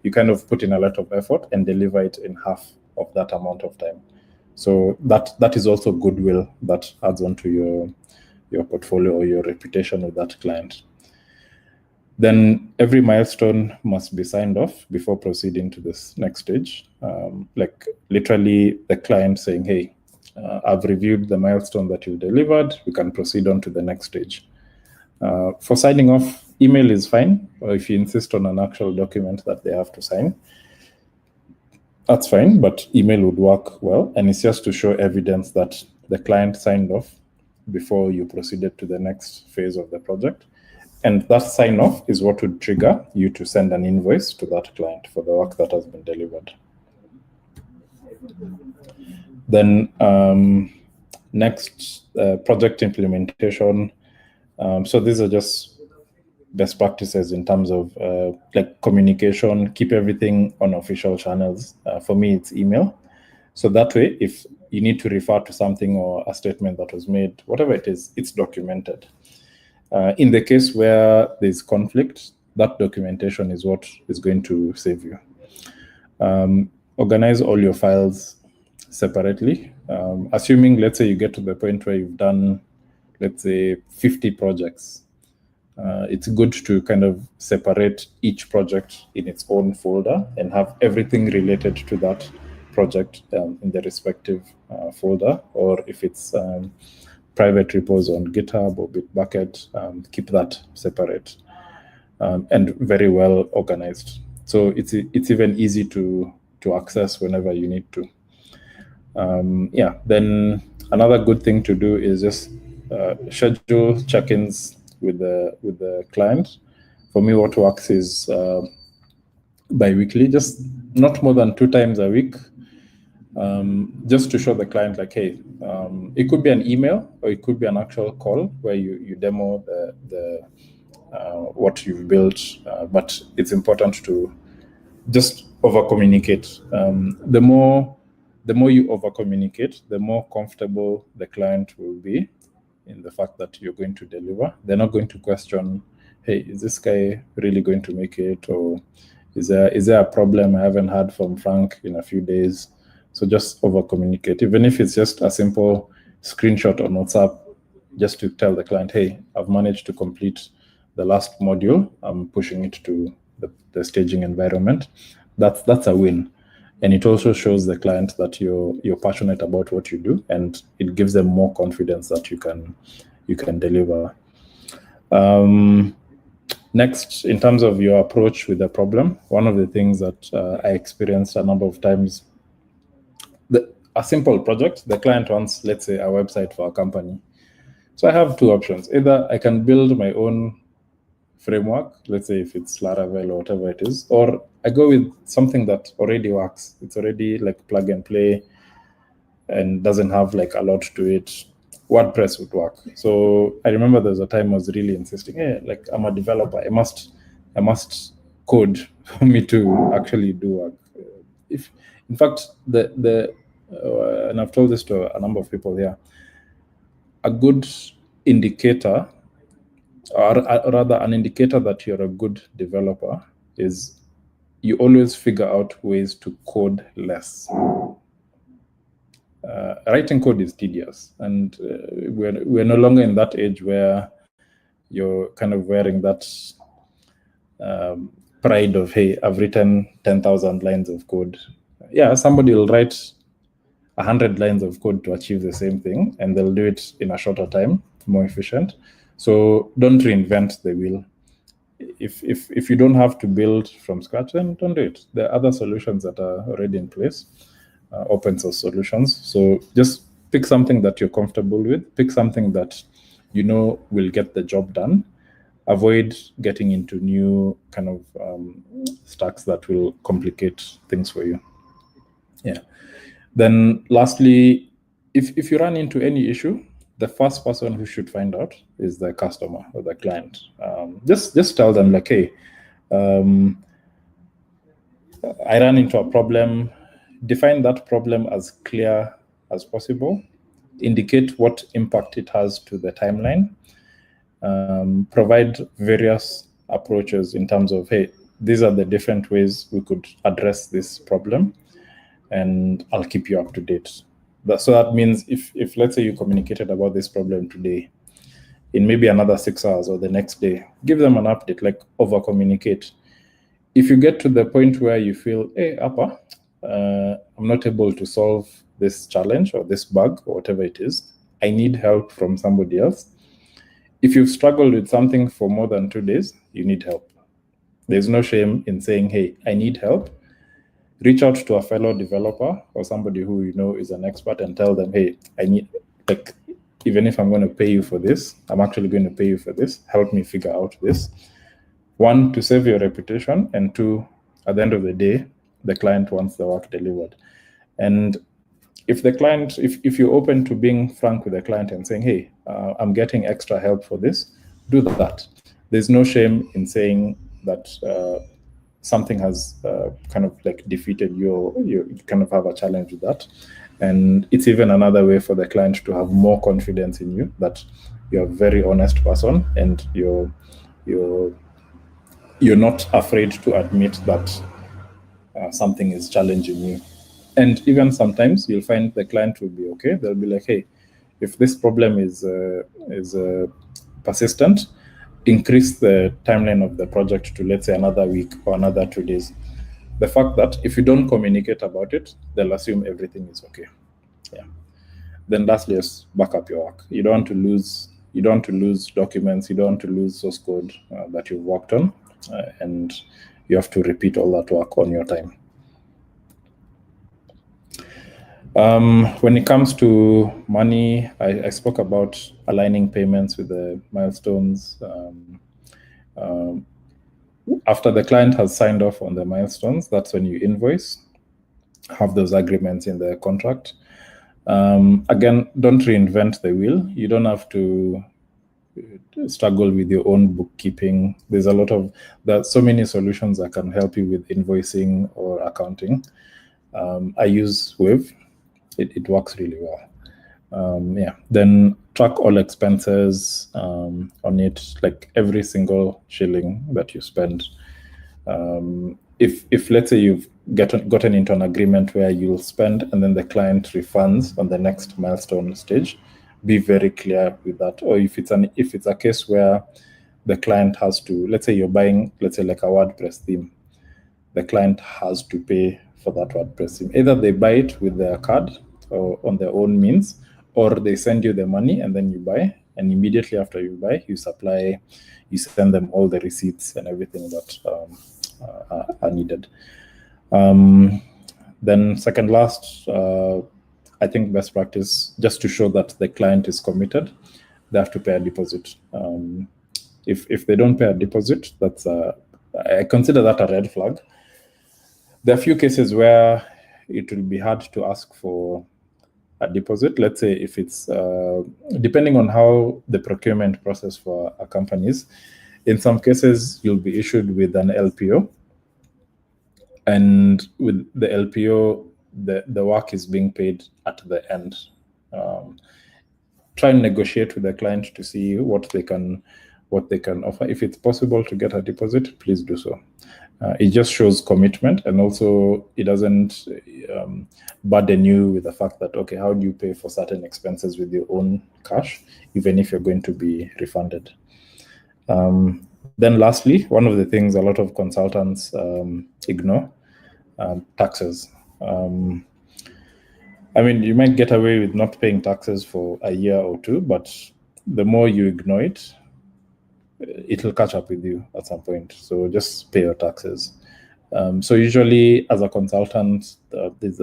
you kind of put in a lot of effort and deliver it in half of that amount of time. So that is also goodwill that adds on to your portfolio or your reputation with that client. Then every milestone must be signed off before proceeding to this next stage. Like literally the client saying, hey, I've reviewed the milestone that you delivered, we can proceed on to the next stage. For signing off, email is fine, or if you insist on an actual document that they have to sign, that's fine, but email would work well. And it's just to show evidence that the client signed off before you proceeded to the next phase of the project. And that sign off is what would trigger you to send an invoice to that client for the work that has been delivered. Then next, project implementation. So these are just best practices in terms of like communication. Keep everything on official channels. For me, it's email. So that way, if you need to refer to something or a statement that was made, whatever it is, it's documented. In the case where there's conflict, that documentation is what is going to save you. Organize all your files separately. Assuming, let's say, you get to the point where you've done, let's say, 50 projects. It's good to kind of separate each project in its own folder and have everything related to that project in the respective folder, or if it's private repos on GitHub or Bitbucket, keep that separate and very well organized. So it's even easy to access whenever you need to. Then another good thing to do is just schedule check-ins with the client. For me, what works is bi-weekly, just not more than 2 times a week, just to show the client, like, hey, it could be an email or it could be an actual call where you demo the what you've built, but it's important to just over-communicate. The more you over-communicate, the more comfortable the client will be in the fact that you're going to deliver. They're not going to question, hey, is this guy really going to make it? Or is there a problem I haven't heard from Frank in a few days? So just over-communicate, even if it's just a simple screenshot on WhatsApp, just to tell the client, hey, I've managed to complete the last module. I'm pushing it to the staging environment. That's a win. And it also shows the client that you're passionate about what you do, and it gives them more confidence that you can deliver. Next, in terms of your approach with the problem, one of the things that I experienced a number of times, a simple project, the client wants, let's say, a website for a company. So I have 2 options. Either I can build my own framework, let's say if it's Laravel or whatever it is, or I go with something that already works. It's already like plug and play and doesn't have like a lot to it. WordPress would work. So I remember there was a time I was really insisting, hey, like, I'm a developer. I must code for me to actually do work. If, in fact, and I've told this to a number of people here, a good indicator, or rather an indicator that you're a good developer, is you always figure out ways to code less. Writing code is tedious, and we're no longer in that age where you're kind of wearing that pride of, hey, I've written 10,000 lines of code. Yeah, somebody will write 100 lines of code to achieve the same thing, and they'll do it in a shorter time, more efficient. So don't reinvent the wheel. If you don't have to build from scratch, then don't do it. There are other solutions that are already in place, open source solutions. So just pick something that you're comfortable with. Pick something that you know will get the job done. Avoid getting into new kind of stacks that will complicate things for you. Yeah. Then lastly, if you run into any issue, the first person who should find out is the customer or the client. Just tell them, like, hey, I ran into a problem. Define that problem as clear as possible. Indicate what impact it has to the timeline. Provide various approaches in terms of, hey, these are the different ways we could address this problem, and I'll keep you up to date. So that means if let's say you communicated about this problem today, in maybe another 6 hours or the next day, give them an update, like over-communicate. If you get to the point where you feel, hey, Appa, I'm not able to solve this challenge or this bug or whatever it is, I need help from somebody else. If you've struggled with something for more than 2 days, you need help. There's no shame in saying, hey, I need help. Reach out to a fellow developer or somebody who you know is an expert and tell them, hey, I need, like, even if I'm going to pay you for this, I'm actually going to pay you for this. Help me figure out this. 1, to save your reputation, and 2, at the end of the day, the client wants the work delivered. And if the client, if you're open to being frank with the client and saying, hey, I'm getting extra help for this, do that. There's no shame in saying that something has kind of like defeated you, or you kind of have a challenge with that. And it's even another way for the client to have more confidence in you, that you're a very honest person and you're not afraid to admit that something is challenging you. And even sometimes you'll find the client will be okay. They'll be like, hey, if this problem is persistent, increase the timeline of the project to, let's say, another week or another 2 days. The fact that if you don't communicate about it, they'll assume everything is okay. Yeah. Then lastly, just back up your work. You don't want to lose documents. You don't want to lose source code that you've worked on, and you have to repeat all that work on your time. When it comes to money, I spoke about aligning payments with the milestones. After the client has signed off on the milestones, that's when you invoice, have those agreements in the contract. Again, don't reinvent the wheel. You don't have to struggle with your own bookkeeping. There's so many solutions that can help you with invoicing or accounting. I use Wave. It works really well. Yeah. Then track all expenses on it, like every single shilling that you spend. If let's say you've gotten into an agreement where you'll spend and then the client refunds on the next milestone stage, be very clear with that. Or if it's a case where the client has to, let's say you're buying, let's say like a WordPress theme, the client has to pay for that WordPress theme. Either they buy it with their card or on their own means, or they send you the money and then you buy, and immediately after you buy, you send them all the receipts and everything that are needed. Then second last, I think best practice, just to show that the client is committed, they have to pay a deposit. If they don't pay a deposit, I consider that a red flag. There are a few cases where it will be hard to ask for a deposit. Let's say if it's, depending on how the procurement process for a company is, in some cases, you'll be issued with an LPO. And with the LPO, the work is being paid at the end. Try and negotiate with the client to see what they can offer. If it's possible to get a deposit, please do so. It just shows commitment, and also it doesn't burden you with the fact that, okay, how do you pay for certain expenses with your own cash, even if you're going to be refunded. Then lastly, one of the things a lot of consultants ignore, taxes. I mean, you might get away with not paying taxes for a year or two, but the more you ignore it, it'll catch up with you at some point. So just pay your taxes. So usually as a consultant, there's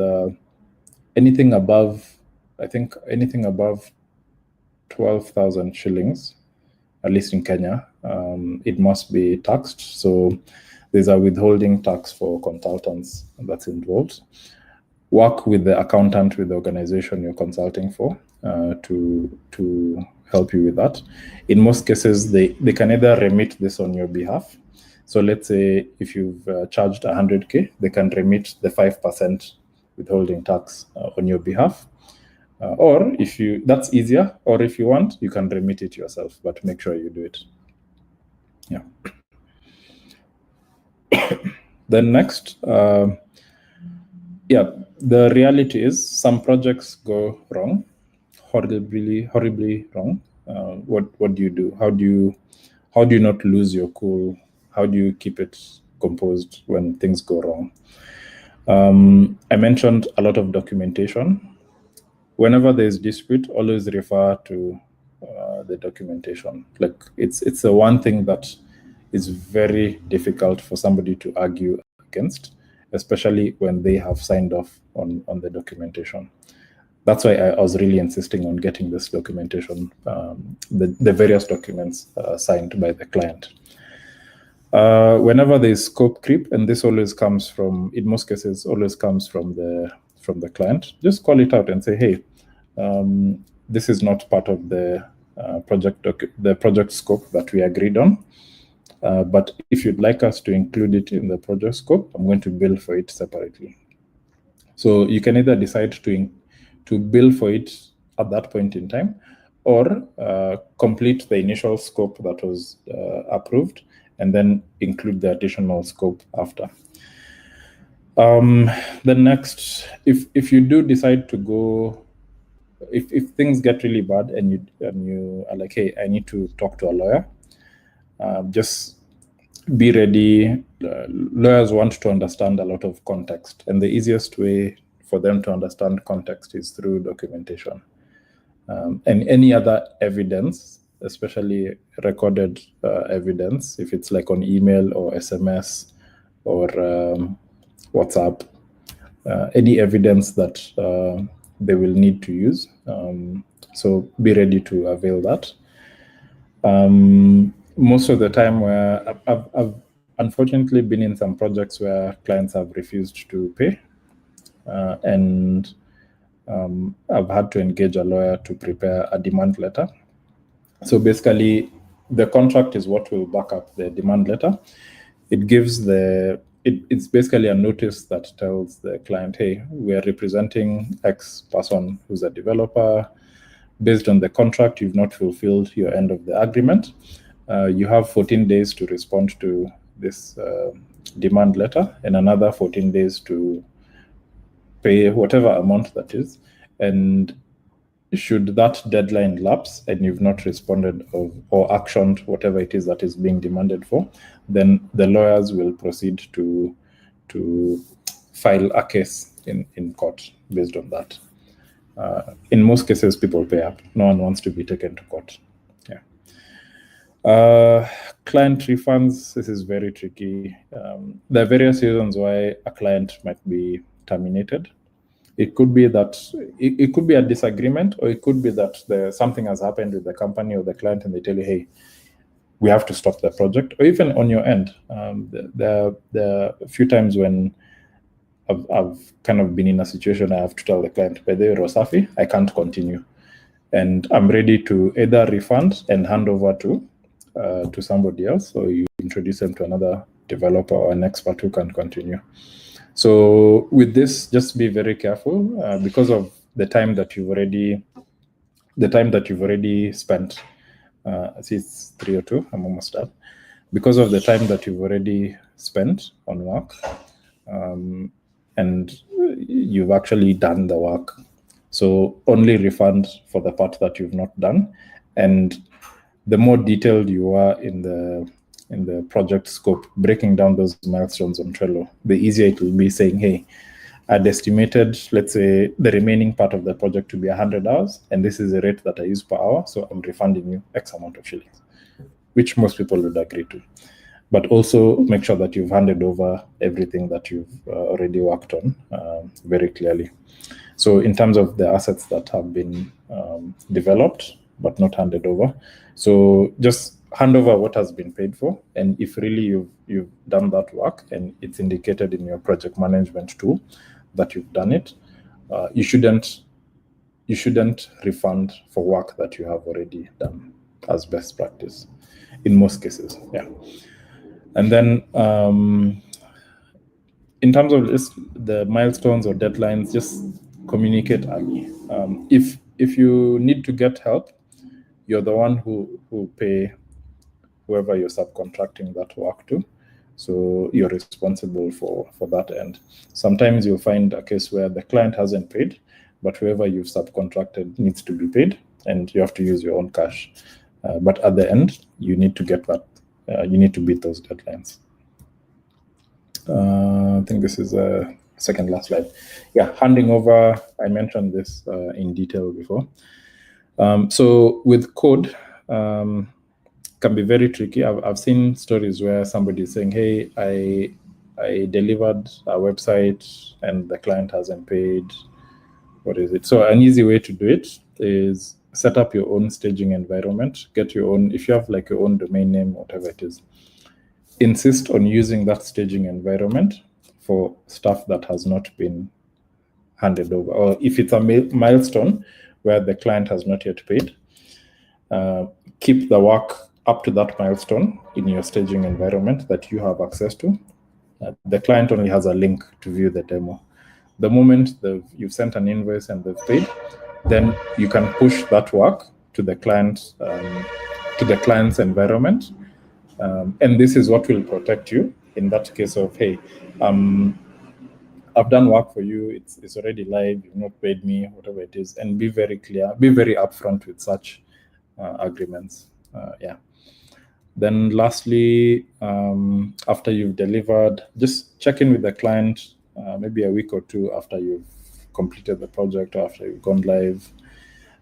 anything above 12,000 shillings, at least in Kenya, it must be taxed. So there's a withholding tax for consultants that's involved. Work with the accountant with the organization you're consulting for to help you with that. In most cases, they can either remit this on your behalf. So let's say if you've charged 100K, they can remit the 5% withholding tax on your behalf. Or that's easier, or if you want, you can remit it yourself, but make sure you do it. Yeah. Then next, the reality is some projects go wrong, horribly wrong. What do you do? How do you not lose your cool? How do you keep it composed when things go wrong? I mentioned a lot of documentation. Whenever there's dispute, always refer to the documentation. Like it's the one thing that is very difficult for somebody to argue against, especially when they have signed off on the documentation. That's why I was really insisting on getting this documentation, the various documents signed by the client. Whenever there's scope creep, and this always comes from, in most cases, always comes from from the client, just call it out and say, hey, this is not part of the project scope that we agreed on. But if you'd like us to include it in the project scope, I'm going to bill for it separately. So you can either decide to bill for it at that point in time, or complete the initial scope that was approved, and then include the additional scope after. The next, if you do decide to go, if things get really bad and you are like, hey, I need to talk to a lawyer, just be ready. Lawyers want to understand a lot of context, and the easiest way for them to understand context is through documentation. And any other evidence, especially recorded evidence, if it's like on email or SMS or WhatsApp, any evidence that they will need to use. So be ready to avail that. Most of the time, where I've unfortunately been in some projects where clients have refused to pay, and I've had to engage a lawyer to prepare a demand letter. So basically, the contract is what will back up the demand letter. It gives it's basically a notice that tells the client, hey, we are representing X person who's a developer. Based on the contract, you've not fulfilled your end of the agreement. You have 14 days to respond to this demand letter, and another 14 days to pay whatever amount that is. And should that deadline lapse and you've not responded or actioned whatever it is that is being demanded for, then the lawyers will proceed to file a case in court based on that. In most cases, people pay up. No one wants to be taken to court. Yeah. Client refunds, this is very tricky. There are various reasons why a client might be terminated. It could be that it could be a disagreement, or it could be that something has happened with the company or the client, and they tell you, hey, we have to stop the project. Or even on your end, there are a few times when I've kind of been in a situation I have to tell the client, by the way, Rosafi, I can't continue, and I'm ready to either refund and hand over to somebody else, or you introduce them to another developer or an expert who can continue. So with this, just be very careful because of the time that you've already spent. See, it's 3:02. I'm almost done. Because of the time that you've already spent on work, and you've actually done the work, so only refund for the part that you've not done. And the more detailed you are in the project scope, breaking down those milestones on Trello, the easier it will be saying, hey, I'd estimated, let's say, the remaining part of the project to be 100 hours, and this is the rate that I use per hour, so I'm refunding you X amount of shillings, which most people would agree to. But also make sure that you've handed over everything that you've already worked on very clearly. So in terms of the assets that have been developed but not handed over, so just hand over what has been paid for, and if really you've done that work and it's indicated in your project management tool that you've done it, you shouldn't refund for work that you have already done as best practice in most cases. Yeah. And then in terms of the milestones or deadlines, just communicate early. If you need to get help, you're the one who pay whoever you're subcontracting that work to. So you're responsible for that end. Sometimes you'll find a case where the client hasn't paid, but whoever you've subcontracted needs to be paid, and you have to use your own cash. But at the end, you need to get that. You need to beat those deadlines. I think this is a second last slide. Yeah, handing over. I mentioned this in detail before. So with code, can be very tricky. I've seen stories where somebody is saying, hey, I delivered a website and the client hasn't paid. What is it? So an easy way to do it is set up your own staging environment. Get your own, if you have like your own domain name, whatever it is, insist on using that staging environment for stuff that has not been handed over. Or if it's a milestone where the client has not yet paid, keep the work up to that milestone in your staging environment that you have access to. The client only has a link to view the demo. The moment you've sent an invoice and they've paid, then you can push that work to the client's environment. And this is what will protect you in that case of, hey, I've done work for you, it's already live, you've not paid me, whatever it is, and be very clear, be very upfront with such agreements. Then lastly, after you've delivered, just check in with the client maybe a week or two after you've completed the project or after you've gone live.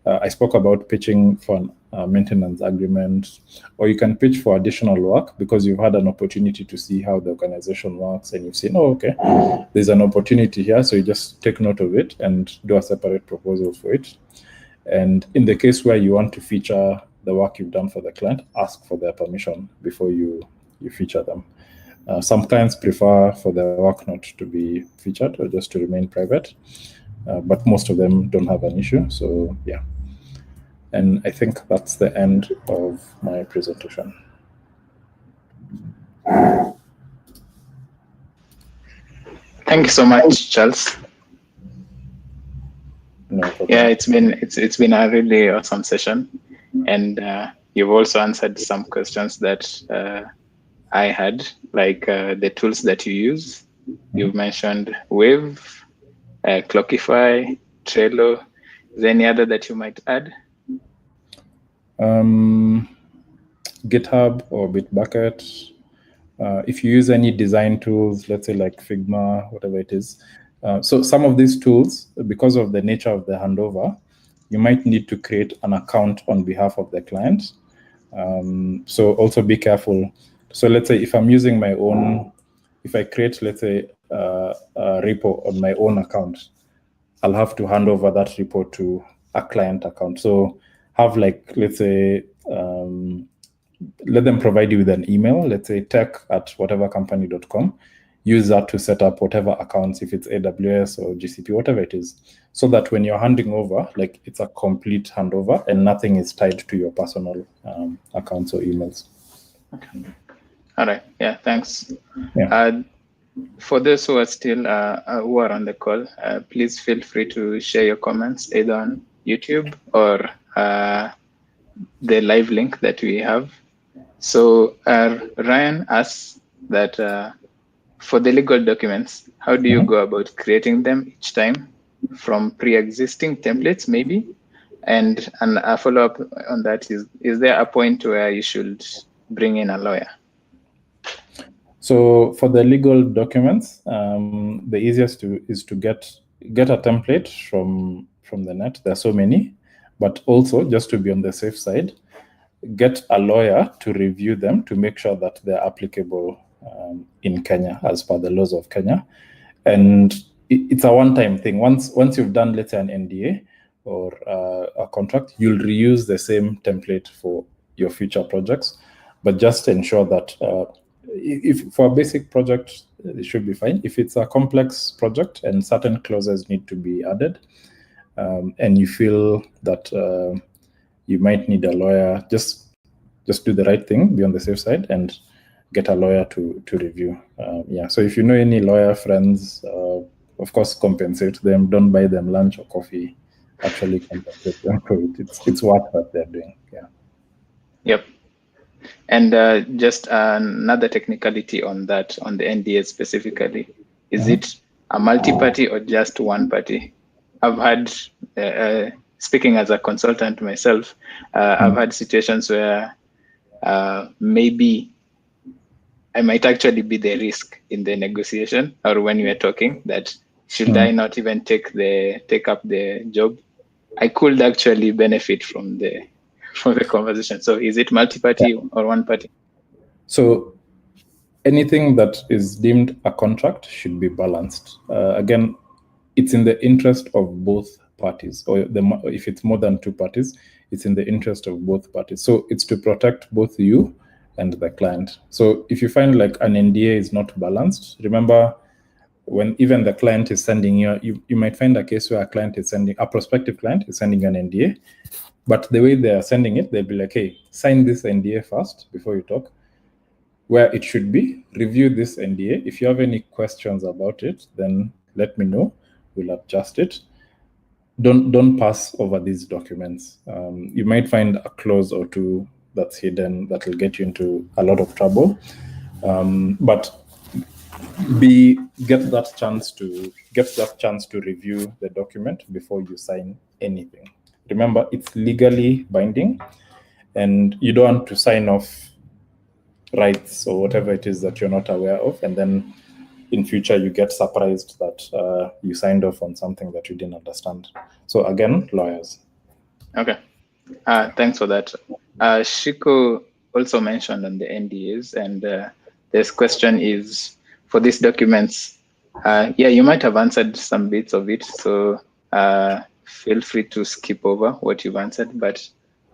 I spoke about pitching for a maintenance agreement, or you can pitch for additional work because you've had an opportunity to see how the organization works and you've seen, oh, okay, there's an opportunity here. So you just take note of it and do a separate proposal for it. And in the case where you want to feature the work you've done for the client, ask for their permission before you feature them. Some clients prefer for their work not to be featured or just to remain private, but most of them don't have an issue. So yeah. And I think that's the end of my presentation. Thank you so much, Charles. No problem. Yeah, it's been a really awesome session, and you've also answered some questions that I had, like the tools that you use. You've mentioned Wave, Clockify, Trello. Is there any other that you might add? GitHub or Bitbucket. If you use any design tools, let's say like Figma, whatever it is. So some of these tools, because of the nature of the handover, you might need to create an account on behalf of the client. So also be careful. So let's say if I'm using my own, if I create, let's say, a repo on my own account, I'll have to hand over that repo to a client account. So have like, let's say, let them provide you with an email, let's say tech@whatevercompany.com. Use that to set up whatever accounts, if it's AWS or GCP, whatever it is, so that when you're handing over, like it's a complete handover and nothing is tied to your personal accounts or emails. Okay. All right. Yeah, thanks. Yeah. For those who are still who are on the call, please feel free to share your comments either on YouTube or the live link that we have. So Ryan asks that for the legal documents, how do you go about creating them each time from pre-existing templates maybe? And a follow-up on that is there a point where you should bring in a lawyer? So for the legal documents, the easiest is to get a template from the net. There are so many, but also just to be on the safe side, get a lawyer to review them to make sure that they're applicable in Kenya as per the laws of Kenya. And it's a one-time thing. Once you've done, let's say, an NDA or a contract, you'll reuse the same template for your future projects. But just ensure that if for a basic project, it should be fine. If it's a complex project and certain clauses need to be added, and you feel that you might need a lawyer, just do the right thing, be on the safe side, and get a lawyer to review. Yeah. So if you know any lawyer friends, of course, compensate them. Don't buy them lunch or coffee. Actually, compensate them for it. It's work that they're doing. Yeah. Yep. And just another technicality on that, on the NDA specifically, is it a multi-party or just one party? I've had, speaking as a consultant myself, I've had situations where maybe I might actually be the risk in the negotiation, or when we are talking that should I not even take up the job? I could actually benefit from the conversation. So is it multi-party or one party? So anything that is deemed a contract should be balanced. Again, it's in the interest of both parties, or if it's more than two parties, it's in the interest of both parties. So it's to protect both you and the client. So if you find like an NDA is not balanced, remember when even the client is sending you might find a case where a prospective client is sending an NDA, but the way they are sending it, they'll be like, hey, sign this NDA first before you talk. Where it should be, review this NDA. If you have any questions about it, then let me know. We'll adjust it. Don't pass over these documents. You might find a clause or two that's hidden that will get you into a lot of trouble. But get that chance to review the document before you sign anything. Remember, it's legally binding, and you don't want to sign off rights or whatever it is that you're not aware of, and then in future you get surprised that you signed off on something that you didn't understand. So again, lawyers. Okay, thanks for that. Shiko also mentioned on the NDAs, and this question is for these documents. Yeah, you might have answered some bits of it, so feel free to skip over what you've answered. But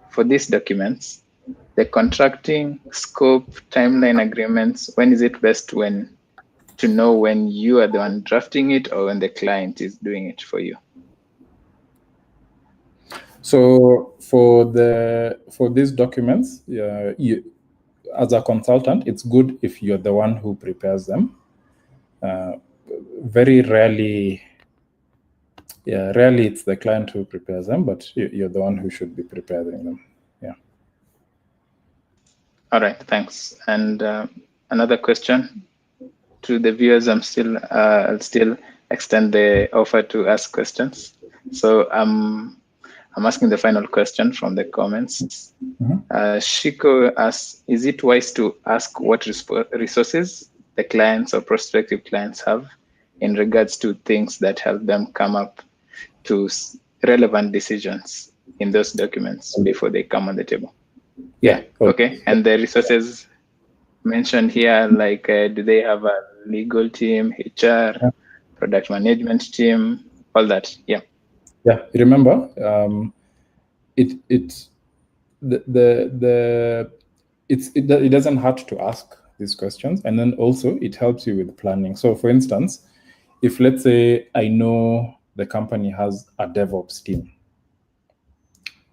for these documents, the contracting, scope, timeline agreements, when is it best to know when you are the one drafting it or when the client is doing it for you? So for these documents, you, as a consultant, it's good if you're the one who prepares them. Very rarely, rarely it's the client who prepares them, but you're the one who should be preparing them. Yeah. All right, thanks. And another question to the viewers. I'll still extend the offer to ask questions. So I'm asking the final question from the comments. Shiko asks, is it wise to ask what resources the clients or prospective clients have in regards to things that help them come up to relevant decisions in those documents before they come on the table? Yeah. Okay. And the resources mentioned here, like, do they have a legal team, HR, product management team, all that? Yeah. Yeah. Remember, it doesn't hurt to ask these questions, and then also it helps you with planning. So, for instance, if let's say I know the company has a DevOps team,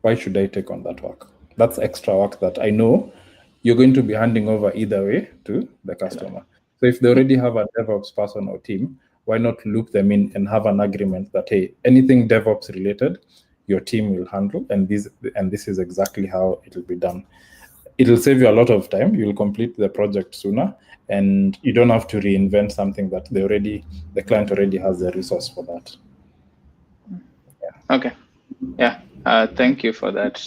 why should I take on that work? That's extra work that I know you're going to be handing over either way to the customer. So if they already have a DevOps person or team, why not loop them in and have an agreement that, hey, anything DevOps related, your team will handle, and this is exactly how it will be done. It'll save you a lot of time. You'll complete the project sooner, and you don't have to reinvent something that the client already has the resource for that. Yeah. Okay. Yeah. Thank you for that.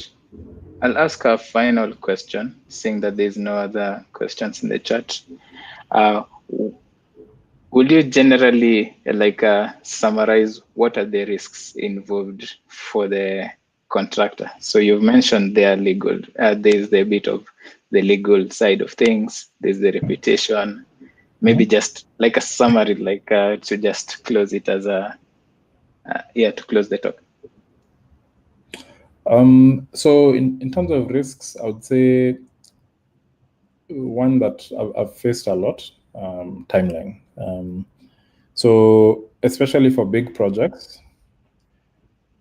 I'll ask a final question, seeing that there's no other questions in the chat. Would you generally summarize what are the risks involved for the contractor? So you've mentioned they are legal. There's the bit of the legal side of things. There's the reputation. Maybe just like a summary, to just close it as to close the talk. So in terms of risks, I would say one that I've faced a lot, timeline. So especially for big projects,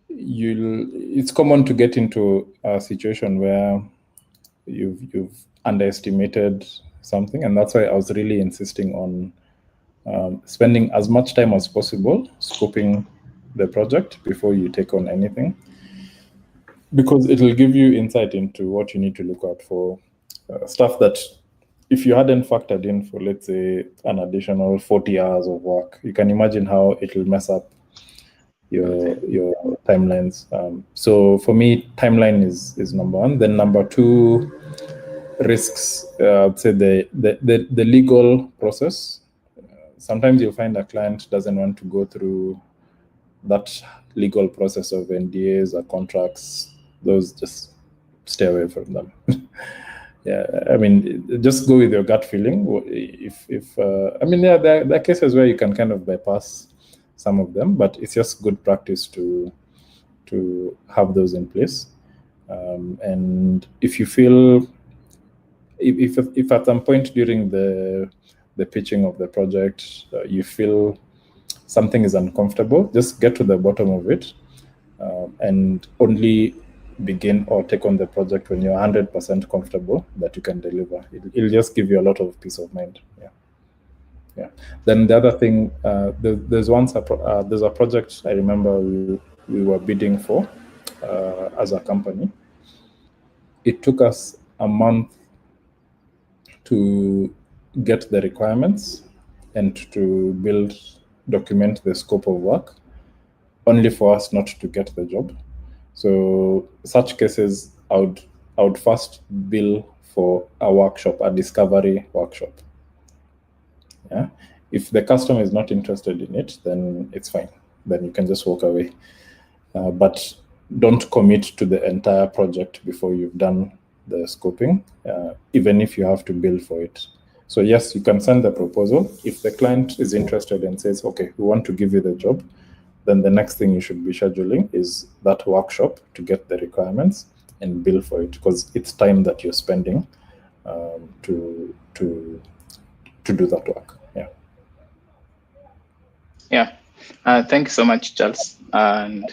it's common to get into a situation where you've underestimated something, and that's why I was really insisting on spending as much time as possible scoping the project before you take on anything, because it will give you insight into what you need to look out for, stuff that if you hadn't factored in for, let's say, an additional 40 hours of work, you can imagine how it will mess up your timelines. So for me, timeline is number one. Then number two, risks. I'd say the legal process. Sometimes you'll find a client doesn't want to go through that legal process of NDAs or contracts. Those, just stay away from them. Yeah, I mean, just go with your gut feeling. There are cases where you can kind of bypass some of them, but it's just good practice to have those in place. And if you feel, if at some point during the pitching of the project you feel something is uncomfortable, just get to the bottom of it, and only begin or take on the project when you're 100% comfortable that you can deliver. It'll just give you a lot of peace of mind. Yeah. Then the other thing, there's a project I remember we were bidding for as a company. It took us a month to get the requirements and to document the scope of work, only for us not to get the job. So such cases, I would first bill for a workshop, a discovery workshop. Yeah. If the customer is not interested in it, then it's fine. Then you can just walk away. But don't commit to the entire project before you've done the scoping, even if you have to bill for it. So yes, you can send the proposal. If the client is interested and says, okay, we want to give you the job, then the next thing you should be scheduling is that workshop to get the requirements and bill for it, because it's time that you're spending to do that work. Yeah. Thank you so much, Charles. And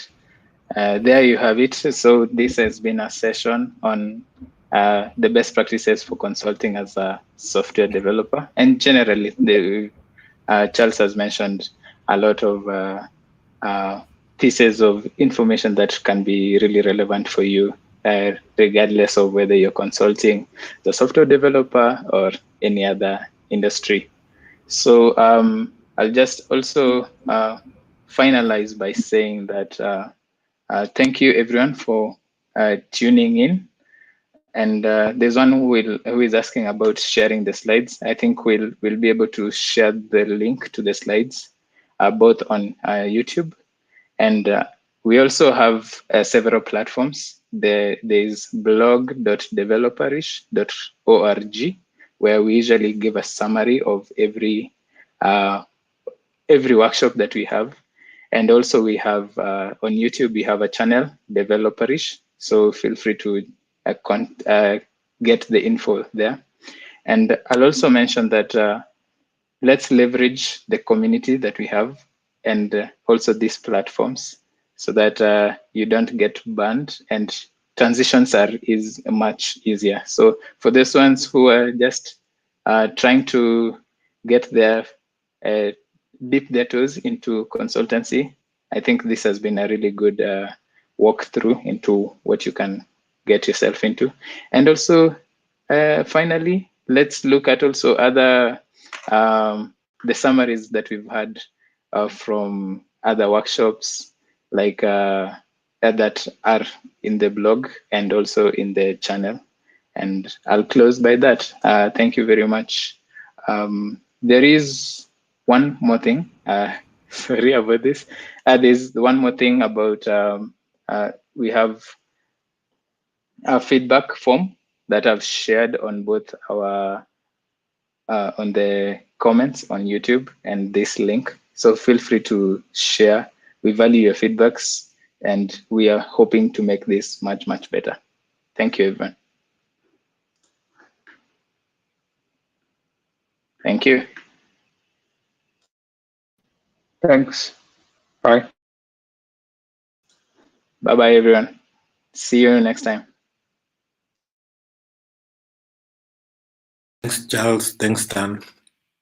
there you have it. So this has been a session on the best practices for consulting as a software developer. And generally, Charles has mentioned a lot of pieces of information that can be really relevant for you, regardless of whether you're consulting the software developer or any other industry. So I'll just also finalize by saying that thank you everyone for tuning in. And there's one who is asking about sharing the slides. I think we'll be able to share the link to the slides both on YouTube, and we also have several platforms. There's blog.developerish.org, where we usually give a summary of every workshop that we have. And also we have on YouTube, we have a channel, Developerish. So feel free to get the info there. And I'll also mention that let's leverage the community that we have and also these platforms so that you don't get banned and transitions is much easier. So for those ones who are just trying to get their dip their toes into consultancy, I think this has been a really good walkthrough into what you can get yourself into. And also, finally, let's look at also other the summaries that we've had from other workshops, like that are in the blog and also in the channel. And I'll close by that. Thank you very much. There is one more thing. Sorry about this. There's one more thing about we have a feedback form that I've shared on both our on the comments on YouTube and this link. So feel free to share. We value your feedbacks, and we are hoping to make this much, much better. Thank you, everyone. Thank you. Thanks. Bye. Bye-bye, everyone. See you next time. Thanks, Charles. Thanks, Dan.